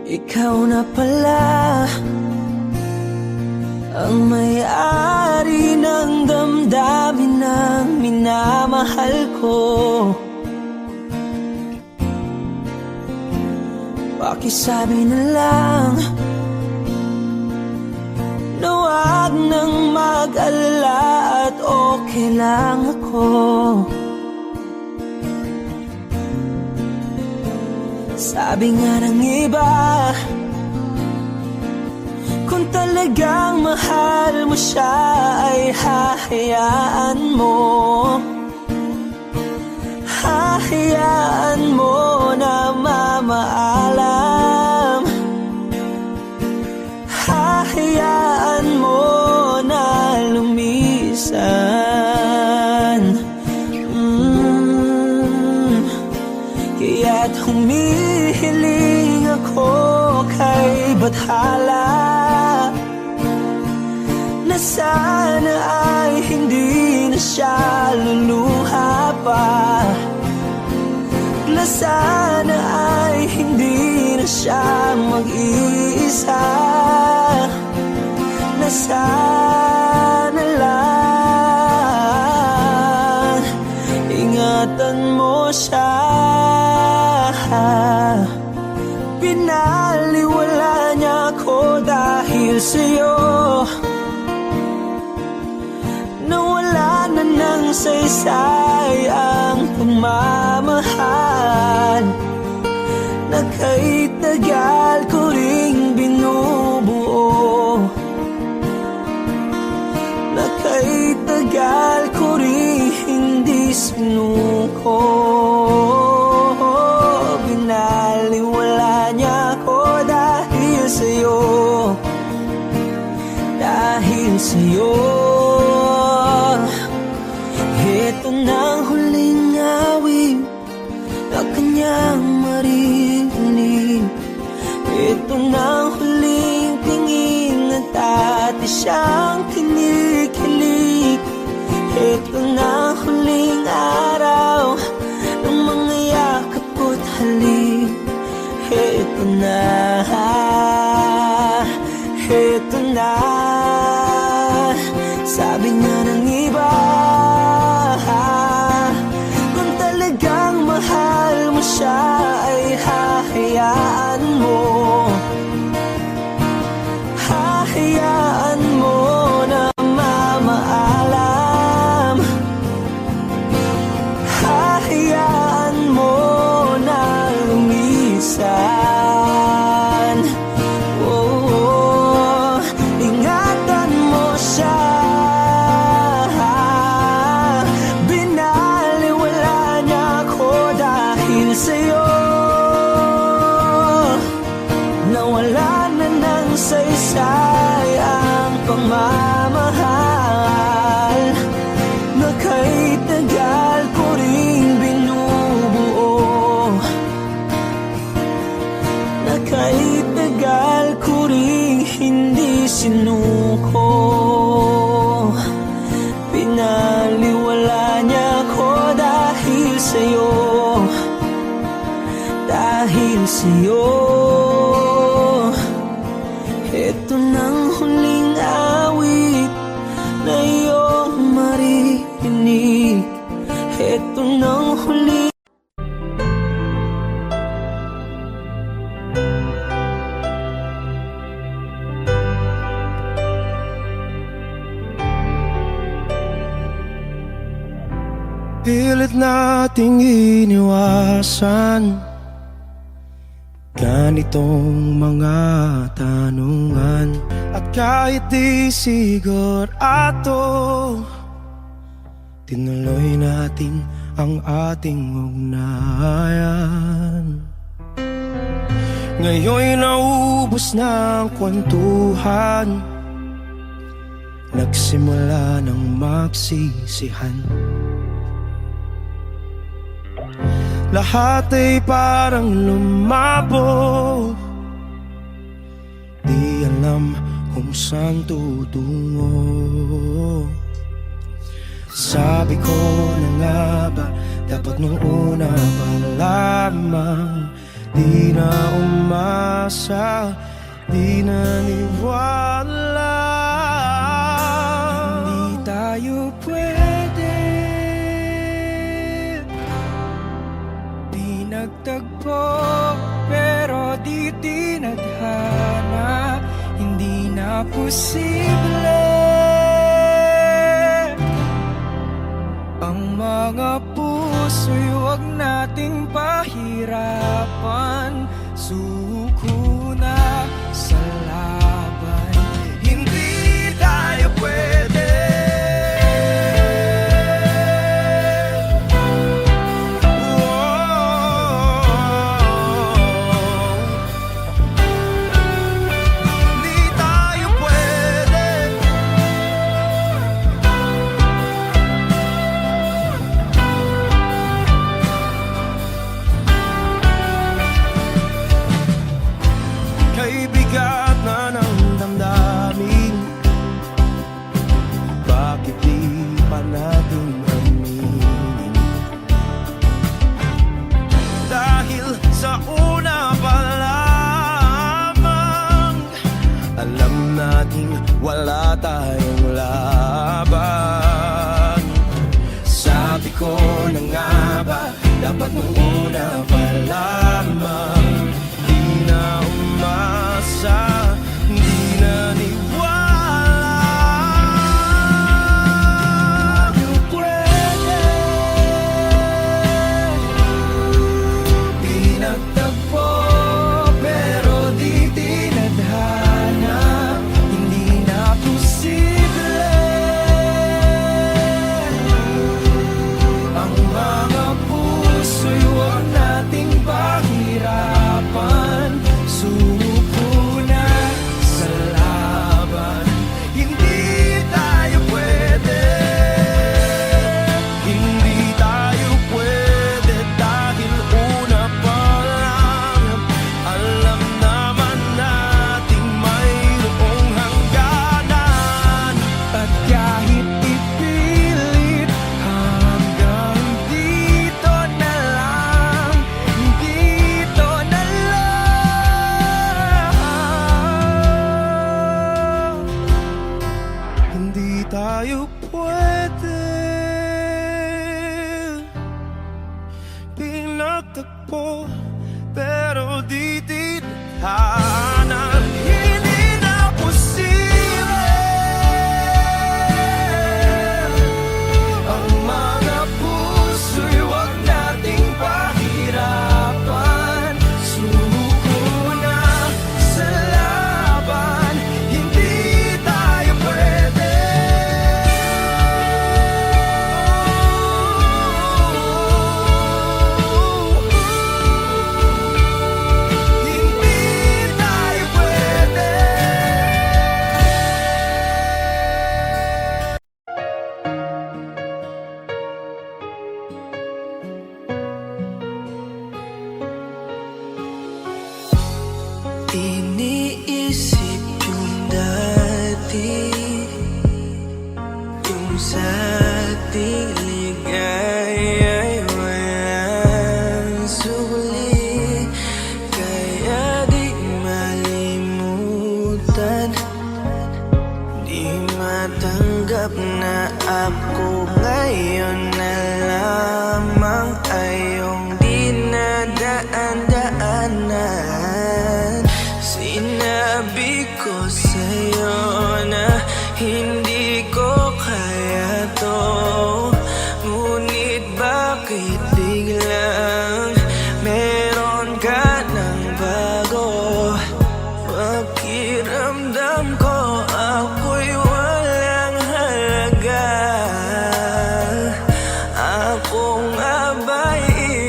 Ikaw na pala ang may-ari ng damdamin ng minamahal ko. Pakisabi na lang na wag nang mag-alala at okay lang ako. Sabi nga ng iba, kung talagang mahal mo siya ay hahayaan mo. Hahayaan mo na mamaalam. Hahayaan mo na lumisan. Kaya't humihiling ako kay Bathala na sana ay hindi na siya luluha pa, na sana ay hindi na siya mag-iisa, na sana lang ingatan mo siya. Pinaliwala niya ako dahil sa'yo, nawala na ng saysay ang pagmamahal na kay tagal ko ring binubuo, na kay tagal ko ring hindi sinuko. Binaliwala niya ako dahil sa'yo, dahil sa'yo. Ito na ang huling awit na kanyang maririnig. Ito na ang huling tingin at dati siyang kinikilig. Ito na ang huling araw ng mga yakap ko't halik. Ito na, ito na. Sabi nga ng iba, kung talagang mahal mo siya ay hahayaan mo. Hahayaan mo na mamaalam. Hahayaan mo na lumisan. Oh, ingatan mo siya. Binaliwala niya ako dahil sa'yo, nawala na ng saysay ang pagmamahal na kay tagal ko ring binubuo, na kay tagal ko ring hindi sinuko. Pinaliwala niya ako dahil sa'yo. Ito nang huling awit na iyong maririnig. Ito nang huling Pilit nating iniwasan ganitong mga tanungan. At kahit di sigurado, tinuloy natin ang ating ugnayan. Ngayon'y naubos na ang kwentuhan, nagsimula ng magsisihan. Lahat ay parang lumabo, di alam kung saan tutungo. Sabi ko na nga ba, dapat nung una pa lamang, di na umasa, di naniwala. Hindi tayo pwede, di nagtagpo, pero di tinadhana. Hindi na posible ang mga puso'y huwag nating pahirapan. Suko na sa laban, hindi tayo pwede. Hindi tayo pwede. Kay bigat na ng damdamin, bakit di pa natin aminin? Dahil sa una pa lamang, alam nating wala tayong laban. Sabi ko na nga ba, dapat nung una pa lamang, di na umasa, di naniwala. Tayo pwede, di nagtagpo, pero di tinadhana. Hindi na posible ang mga puso'y huwag nating pahirapan. hirap na ako ngayon na lamang ay iyong dinadaan-daanan. Sinabi ko sa'yo na hindi ko kaya to, ngunit bakit biglang meron ka ng bago? Pakiramdam ko ako'y walang halaga. Ako nga ba'y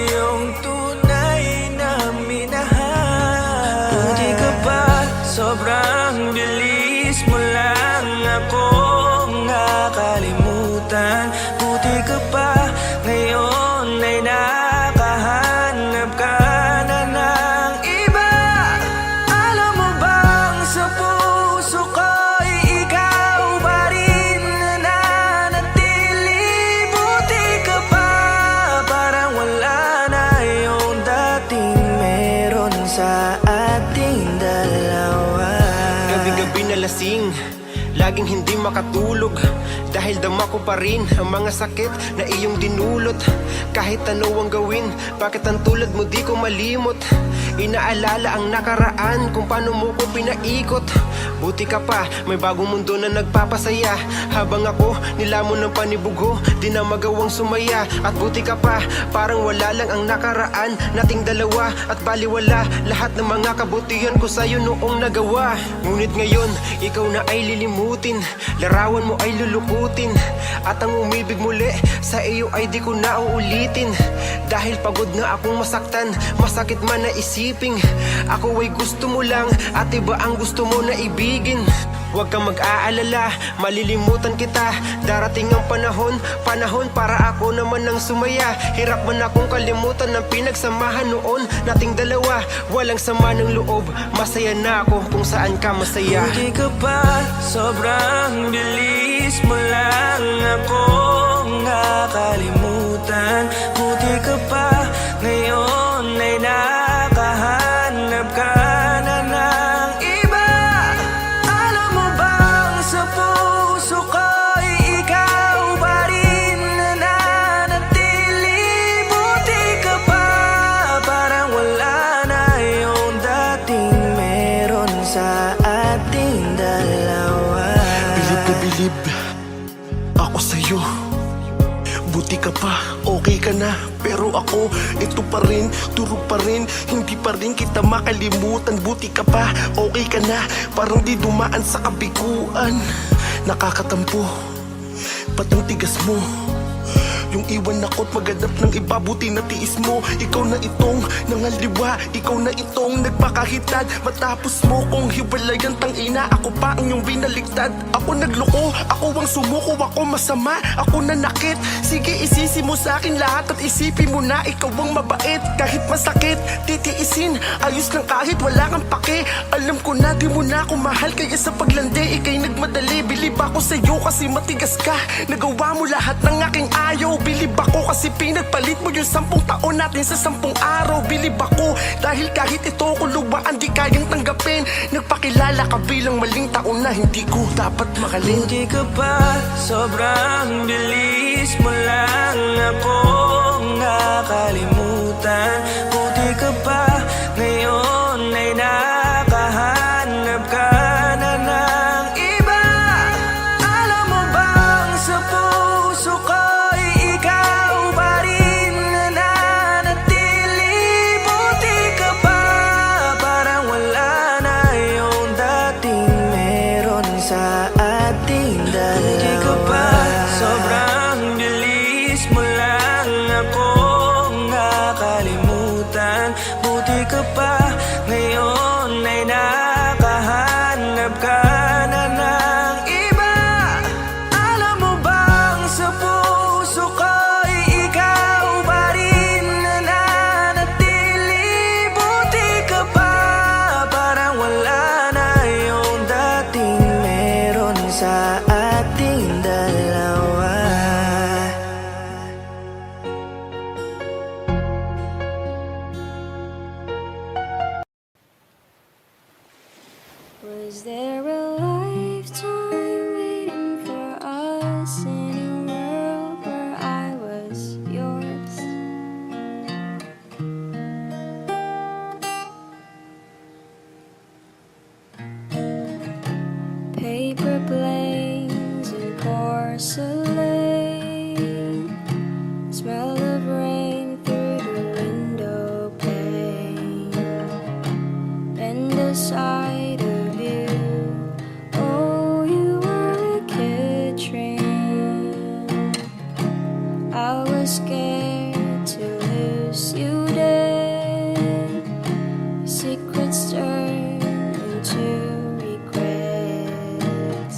iyong tunay na minahal? Buti ka pa, sobrang bilis mo lang akong nakalimutan. Buti ka pa, ngayon ay nakahanap ka na ng iba. Alam mo bang sa puso ko'y ikaw pa rin nananatili? Buti ka pa, parang wala na yung dating meron sa ating dalawa. Gabi-gabi na lasing, laging hindi makatulog, dahil dama ko pa rin ang mga sakit na iyong dinulot. Kahit ano ang gawin, bakit ang tulad mo di ko malimot? Inaalala ang nakaraan, kung paano mo ko pinaikot. Buti ka pa, may bagong mundo na nagpapasaya, habang ako nilamon ng panibugo, di na magawang sumaya. At buti ka pa, parang wala lang ang nakaraan nating dalawa, at baliwala lahat ng mga kabutihan ko sa'yo noong nagawa. Ngunit ngayon, ikaw na ay lilimutin, larawan mo ay lulukutin, at ang umibig muli sa iyo ay di ko na uulitin. Dahil pagod na akong masaktan, masakit man na isiping ako ay gusto mo lang, at iba ang gusto mo na ibigin. Huwag kang mag-aalala, malilimutan kita. Darating ang panahon para ako naman ang sumaya. Hirap man akong kalimutan ng pinagsamahan noon nating dalawa. Walang sama ng loob, masaya na ako kung saan ka masaya. Buti ka pa, sobrang bilis mo lang akong nakalimutan. Buti ka pa, ngayon ay nakahanap ka na ng iba. Alam mo bang sa puso ko'y ikaw pa rin nananatili? Buti ka pa, parang wala na yung dating meron sa ating dalawa. Bilib na bilib ako sa'yo. Buti ka pa, okay ka na. Pero ako, ito pa rin, durog pa rin, hindi pa rin kita makalimutan. Buti ka pa, okay ka na, parang di dumaan sa kabiguan. Nakakatampo, ba't ang tigas mo? Yung iwan ako't maghanap ng iba, buti na tiis mo. Ikaw na itong nangaliwa, ikaw na itong nagpakahitad. Matapos mo kong hiwalayan, tangina, ako pa ang iyong binaligtad. Ako nagloko, ako ang sumuko, ako masama, ako nanakit. Sige, isisi mo sa akin lahat at isipin mo na ikaw ang mabait. Kahit masakit, titiisin, ayos lang kahit wala kang pake. Alam ko na di mo na ako mahal, kaya sa paglandi ikay nagmadali. Bilib ako sa'yo kasi matigas ka, nagawa mo lahat ng aking ayaw. Bilib ako kasi pinagpalit mo yung 10 taon natin sa 10 araw. Bilib ako dahil kahit ito kuluwaan di kayang tanggapin. Nagpakilala ka bilang maling taon na hindi ko dapat makalin. Buti ka pa, sobrang bilis mo lang akong nakalimutan. Buti ka pa, ngayon ay nakahanap ka na ng iba. Alam mo bang sa puso ko'y ikaw pa rin nananatili? Buti ka pa, parang wala na yung dating meron sa ating dalawa. Buti ka pa, sobrang bilis mo lang akong nakalimutan. Buti ka pa, ngayon ay nakahanap ka na ng iba. Alam mo bang sa puso ko'y ikaw pa rin nananatili? Buti ka pa, parang wala na yung dating meron sa ating dalawa. Was there a lifetime waiting for us? paper planes and porcelain, smell of rain through the window pane, and the sight of you. Oh, you were a kid train. I was scared to lose you dead. Secrets turn into regrets.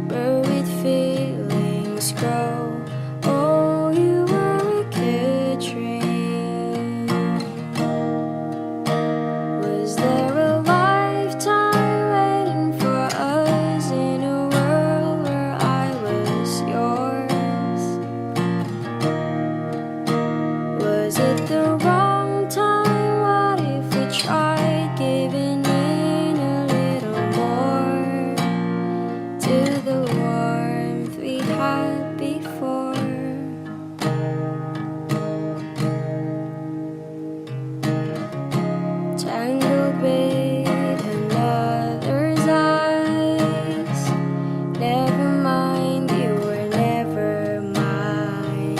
Buried feelings grow. Oh, you were a kid train. Was there a lifetime waiting for us in a world where I was yours? Was it the wrong time? What if we tried giving in a little more to the warmth we had before? Tangled with another's eyes. Never mind, you were never mine.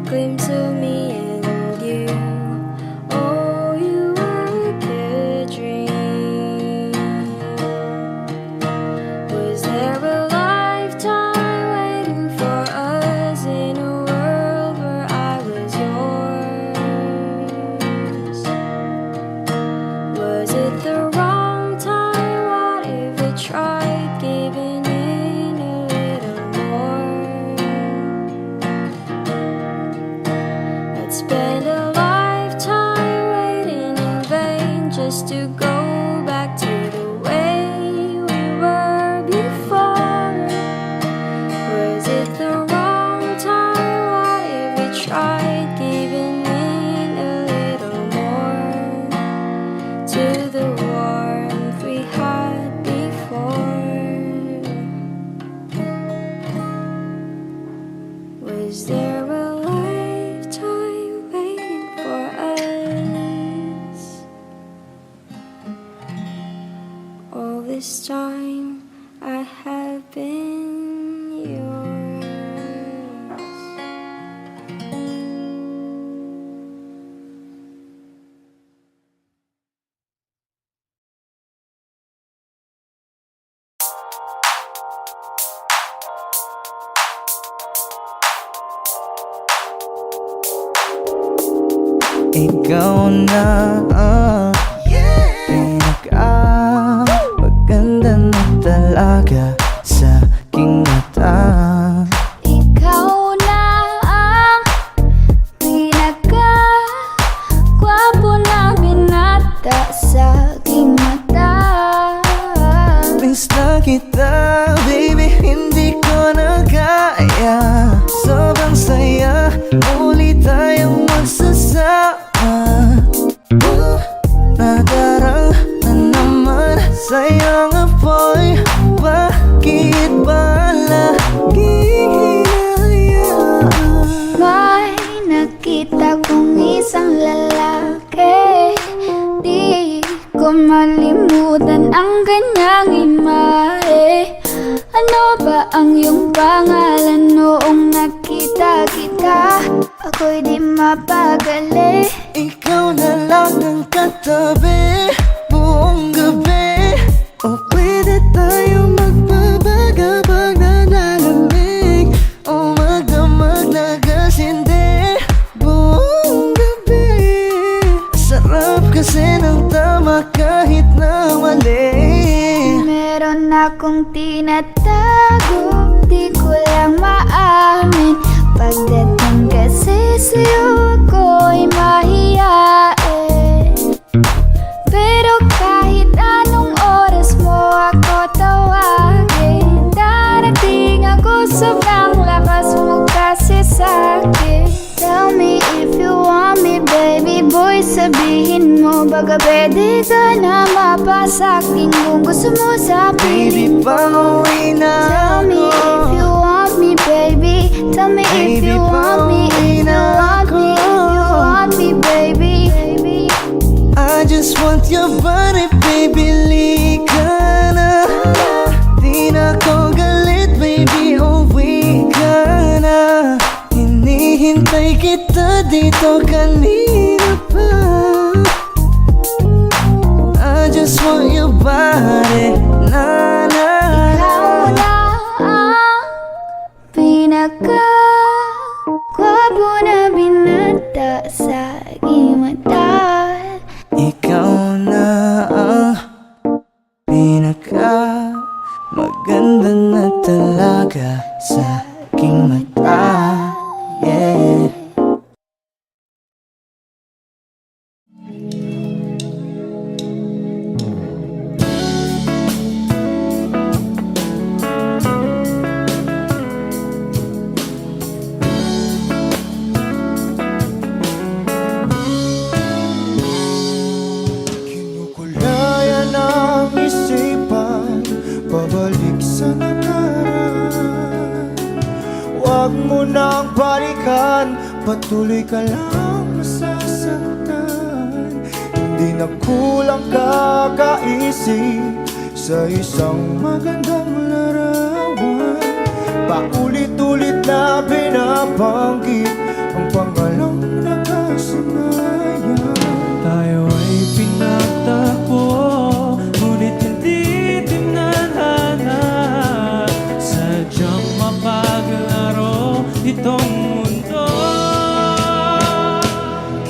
Glimpse of me and you. Oh, you were a good dream. Was there a lifetime waiting for us in a world where I was yours? Was it the wrong time? What if we tried giving in a little more? I'd spend a lifetime waiting in vain just to go back to the way we were before. Was it the wrong time? What if we tried giving in a little more to the warmth we had before? Was there a lifetime waiting for us? All this time I have been yours. Ikaw na maganda na talaga sa aking mata. Ikaw na ang pinaka-gwapo na binata sa aking mata. Miss na kita, baby, hindi ko na kaya. Sobrang saya, muli tayong magsasama. Nadarang na naman sa'yong apoy. Bakit ba laging hinahayaan? May nakita kong isang lalaki, di ko malimutan ang kanyang imahe. Ano ba ang iyong pangalan noong nakita kita? Ako'y di mapagali. Ikaw na lang ang katabi buong gabi. O pwede tayo magbabaga pag nalalamig, o magdamag na gasindi buong gabi. Sarap kasi ng tama kahit na mali. Meron akong tinatago, di ko lang maamin. Pagdating kasi sa'yo ako'y mahiyain. Pero kahit anong oras mo ako tawagin, darating ako, sobrang lakas mo kasi sa'kin. Tell me if you want me, baby boy, sabihin mo baga pwede ka na mapasakin kung gusto mo sa Baby, piling ko. pauwi na Tell me if you want me, baby. Tell me if you want me, if you want me, if you want me, baby. I just want your body, baby, lika na. nobody. Na na. Ikaw na ang pinaka-gwapo na binata sa aking mata. Ikaw na ang pinaka maganda na talaga sa aking mata. Yeah. Kinukulaya ng isipan, pabalik sa nakaraan. Huwag mo nang balikan, patuloy ka lang masasaktan. Hindi na kulang kakaisip sa isang magandang larawan. Paulit-ulit na binabanggit ang pangalang nakasanayan. Tayo ay pinagtagpo, ngunit hindi tinadhana. Sadyang mapaglaro itong mundo.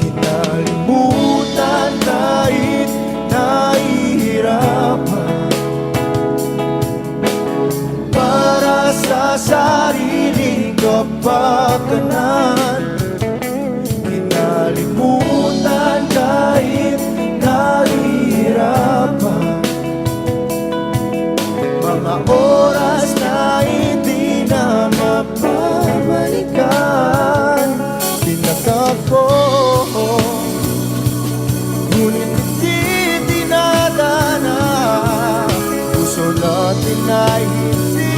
Kinalimutan kahit nahihirapan, para sa sariling kapakanan. Kinalimutan kahit nahihirapan, mga oras na hindi na mapabalikan. Tinatako, ngunit hindi dinadana. Puso natin ay hindi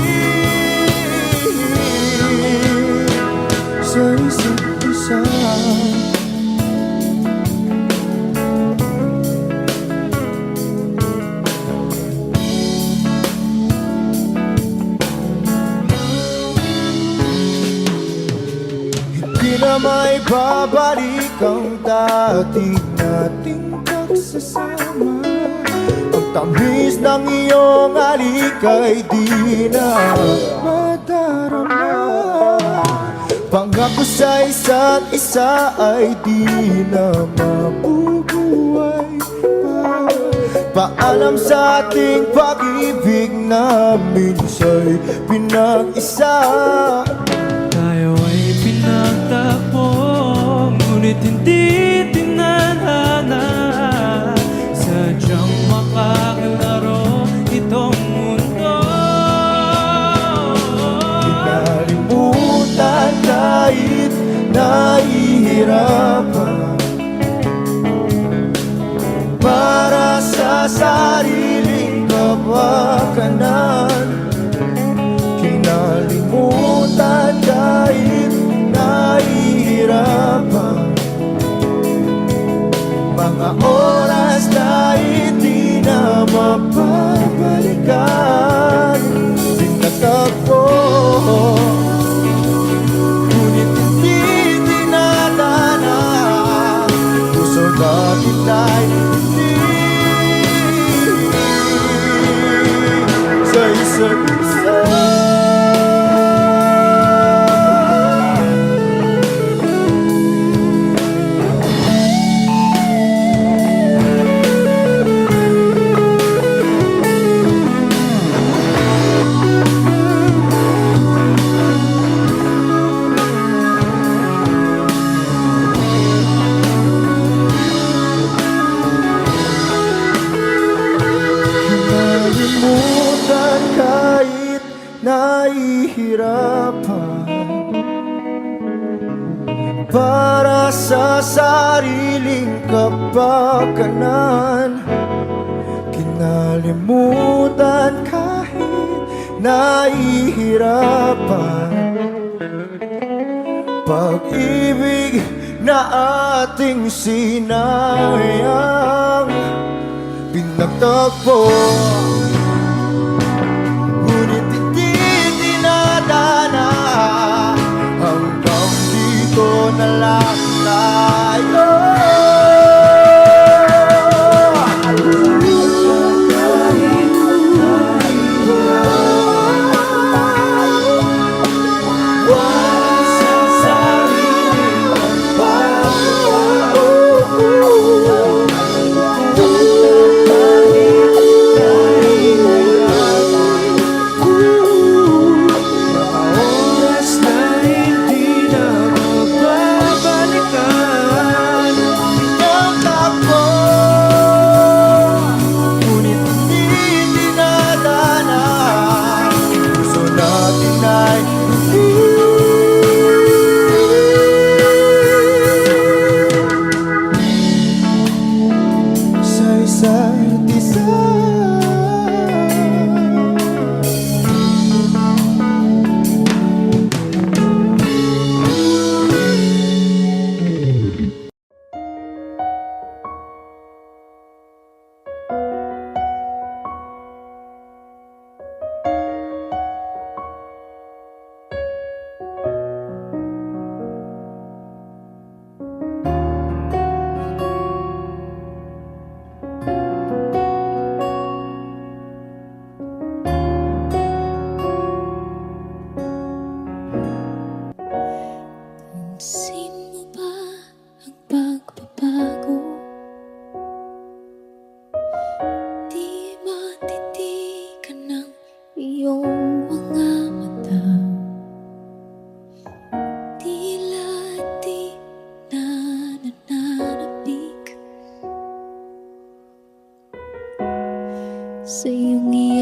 sa isa't isa. Hindi na may babalik ang dati nating pagsasama. Ang tamis ng iyong halik ay di na madarama. Pangako sa isa't isa ay di na mabubuhay pa. Paalam sa ating pag-ibig na minsa'y pinag-isa. Tayo ay pinagtagpo, ngunit hindi tinadhana. Sadyang makakalaro itong mundo. Kinalimutan kahit nahihirapan, para sa sariling kapakanan. Kinalimutan kahit nahihirapan, mga oras na hindi na mapabalikan. Tinatagpo, ngunit hindi dinadana. Puso natin ay hindi sa isa't isa. Kinalimutan kahit nahihirapan, para sa sariling kapakanan. Kinalimutan kahit nahihirapan, pag-ibig na ating sinayang. Pinagtagpo, ngunit hindi dinadana. Hanggang dito na lang tayo.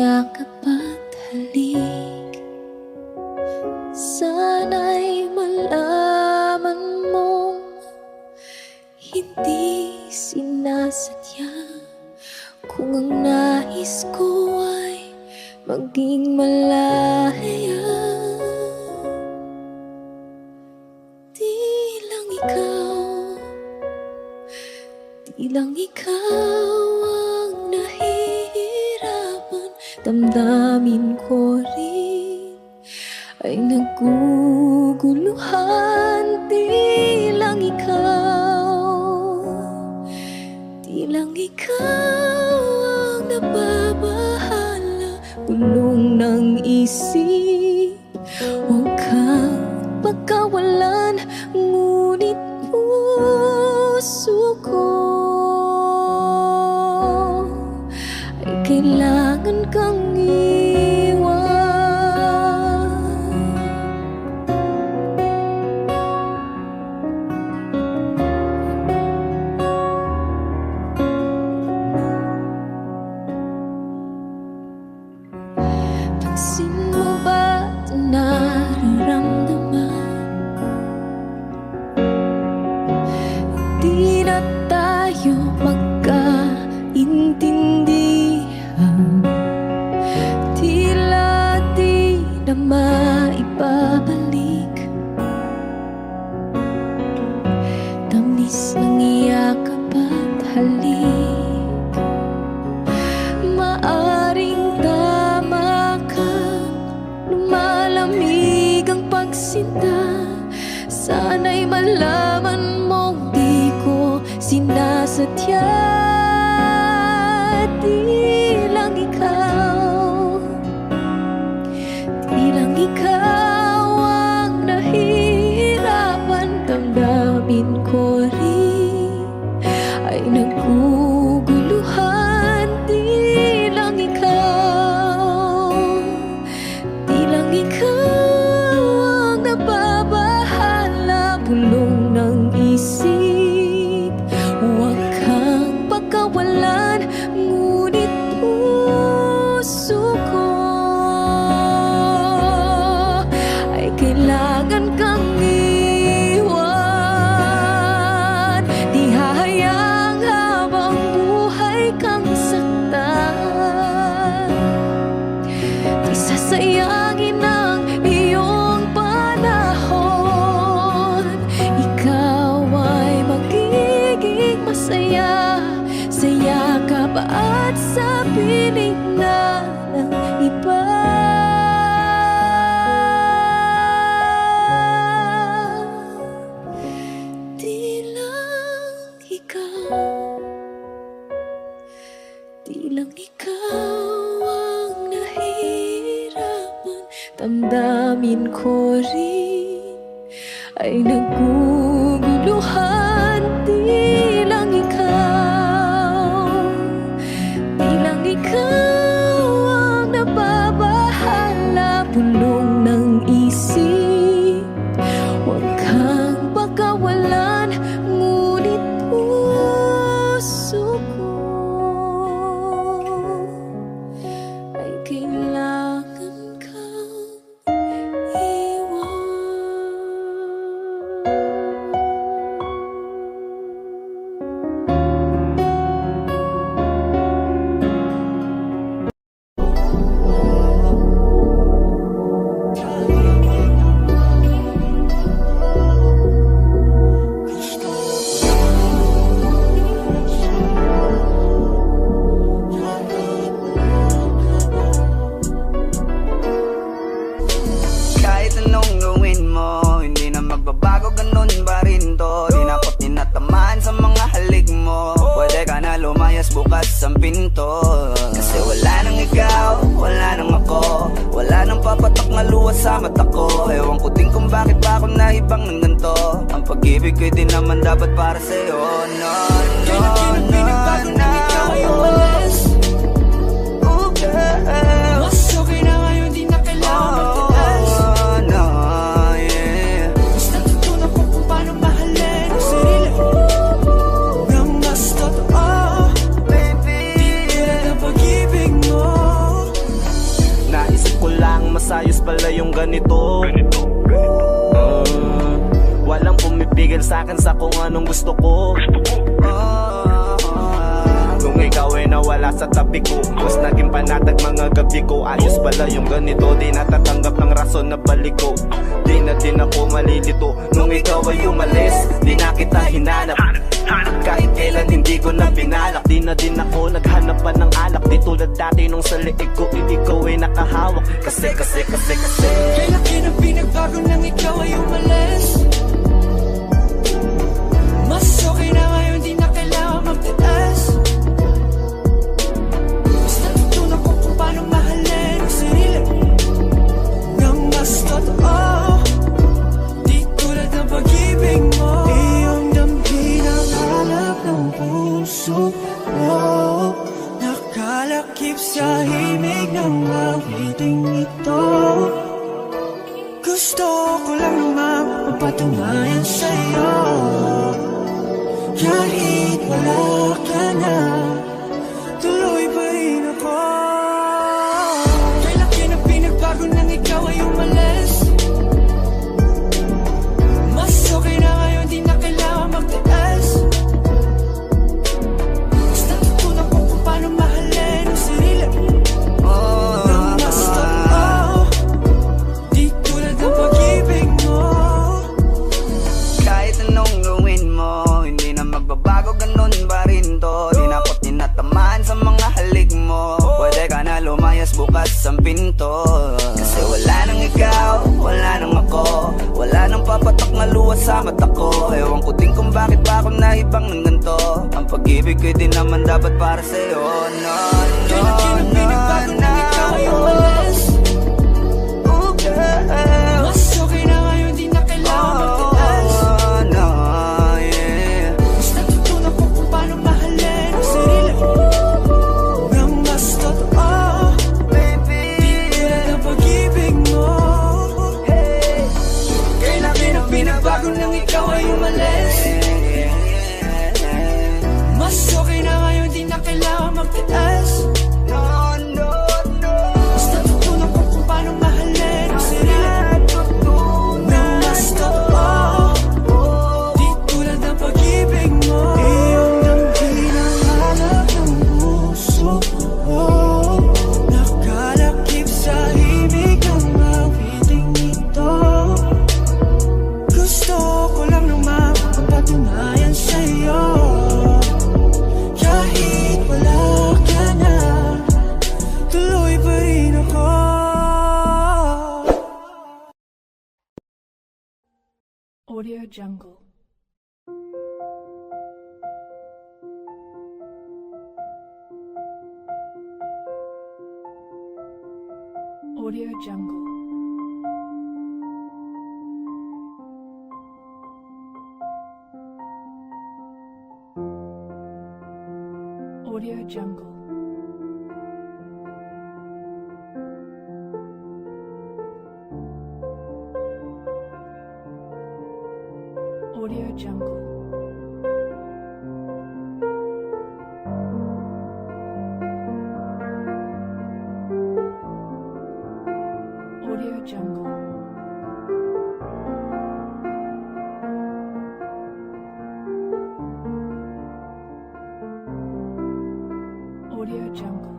yakap at halik. Sana'y malaman mong hindi sinasadya. Kung ang nais ko ay maging malaya, di lang ikaw ang nahihirapan. Damdamin ko rin ay naguguluhan. Di lang ikaw ang nababahala. Bulong ng isip, huwag kang pagkawalan. Ngunit puso ko ay kailangan kang iwan. Pansin mo ba ito nararamdaman? Di na tayo magkaintindihan. Tila di na maibabalik. Tamis ng yakap at halik. Maaring tama ka, lumalamig ang pagsinta. Sana'y malaman mong di ko sinasadya. Di lang ikaw ang nahihirapan. Damdamin ko rin ay naguguluhan. Di lang ikaw ang nababahala. Bulong ng isip, huwag kang pagkawalan. Ngunit puso ko ay kailangan kang iwan. Di hahayang habang buhay kang saktan. Di sasayangin ang iyong panahon. Ikaw ay magiging masaya sa yakap at sa piling na ng iba. Di lang ikaw ang nahihirapan. Damdamin ko rin ay naguguluhan. Di lang ikaw ang nababahala. Bulong ng isip, huwag kang pagkawalan. Ngunit puso ko ay kailangan kang iwan. Kahit anong gawin mo, hindi na magbabago, ganun pa rin to. Di na ako tinatamaan sa mga halik mo. Pwede ka na lumayas, bukas ang pinto. Kasi wala nang ikaw, wala nang ako. Wala nang papatak na luha sa mata ko. Ewan ko din kung bakit pa ako naibang ng ganito. Ang pag-ibig ko'y di naman dapat para sa'yo. No, no, no, no. Oh, girl. Mas okay na ngayon, di na kailangan magtaas. Oh, no, yeah. Mas natutunan ko kung paano mahalin ang sarili nang mas totoo. Baby, Di tulad ng pag-ibig mo. ayos pala yung ganito. Walang pumipigil sa'kin sa kung anong gusto ko. Nung ikaw ay nawala sa tabi ko, mas naging panatag mga gabi ko. Ayos pala yung ganito, di natatanggap ng rason na balik ko. Di na din ako malilito. Nung ikaw ay umalis, di na kita hinanap. Kahit kailan hindi ko na binalak. Di na din ako naghanap pa ng alak. Di tulad dati nung sa liig ko, ikaw ay nakahawak. Kasi Kailan na pinagbago nang ikaw ay umalis? Mas okay na ngayon, di na kailangan magtiis. Mas natutunan ko kung paano mahalin ang sarili nang mas totoo. Di tulad ng pag-ibig mo. Iyong damhin ang hanap ng puso mo. Nakalakip sa himig ng awiting ito. Gusto ko lang naman mapatunayan sa'yo. Kahit wala ka na, tuloy pa rin ako. Kailan na pinagbago nang ikaw ay umalis? Mas okay na ngayon, di na kailangan magtiis. Mas natutunan ko kung paano mahalin ang sarili nang mas totoo. Di tulad ng pag-ibig mo. Kahit anong gawin mo, hindi na magbabago, ganun pa rin to. Di na ako tinatamaan sa mga halik mo. Pwede ka na lumayas, bukas ang pinto. Kasi wala nang ikaw, wala nang ako. Wala nang papatok na luha sa mata ko. Ewan ko din kung bakit ba ako naibang ng ganito. Ang pag-ibig ko'y di naman dapat para sa'yo. No, Kailan pinagbago nang ikaw ay umalis? Mas okay na ngayon, di na kailangan magtiis. no, yeah. Mas natutunan ko kung paano mahalin ang sarili nang mas totoo. Di tulad ng pag-ibig mo. Kailan na pinagbago nang ikaw ay umalis? Mas okay na ngayon, di na kailangan magtiis. Mas natutunan ko kung paano mahalin ang sarili nang mas totoo. Di tulad ng pag-ibig mo. Iyong damhin ang hanap ng puso mo. Nakalakip sa himig ng awiting ito. Gusto ko lang naman mapatunayan sa'yo. Kahit wala ka na, tuloy pa rin ako. Audio Jungle. Audio Jungle. Audio Jungle. Audio Jungle. Audio Jungle. Audio Jungle.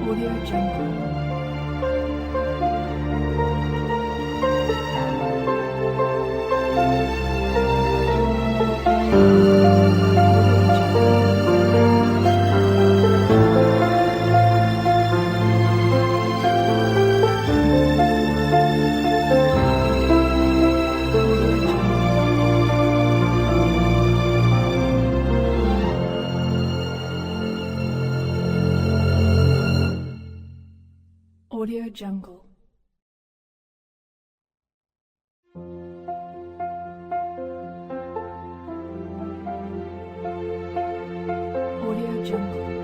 Audio Jungle. Audio Jungle. Audio Jungle.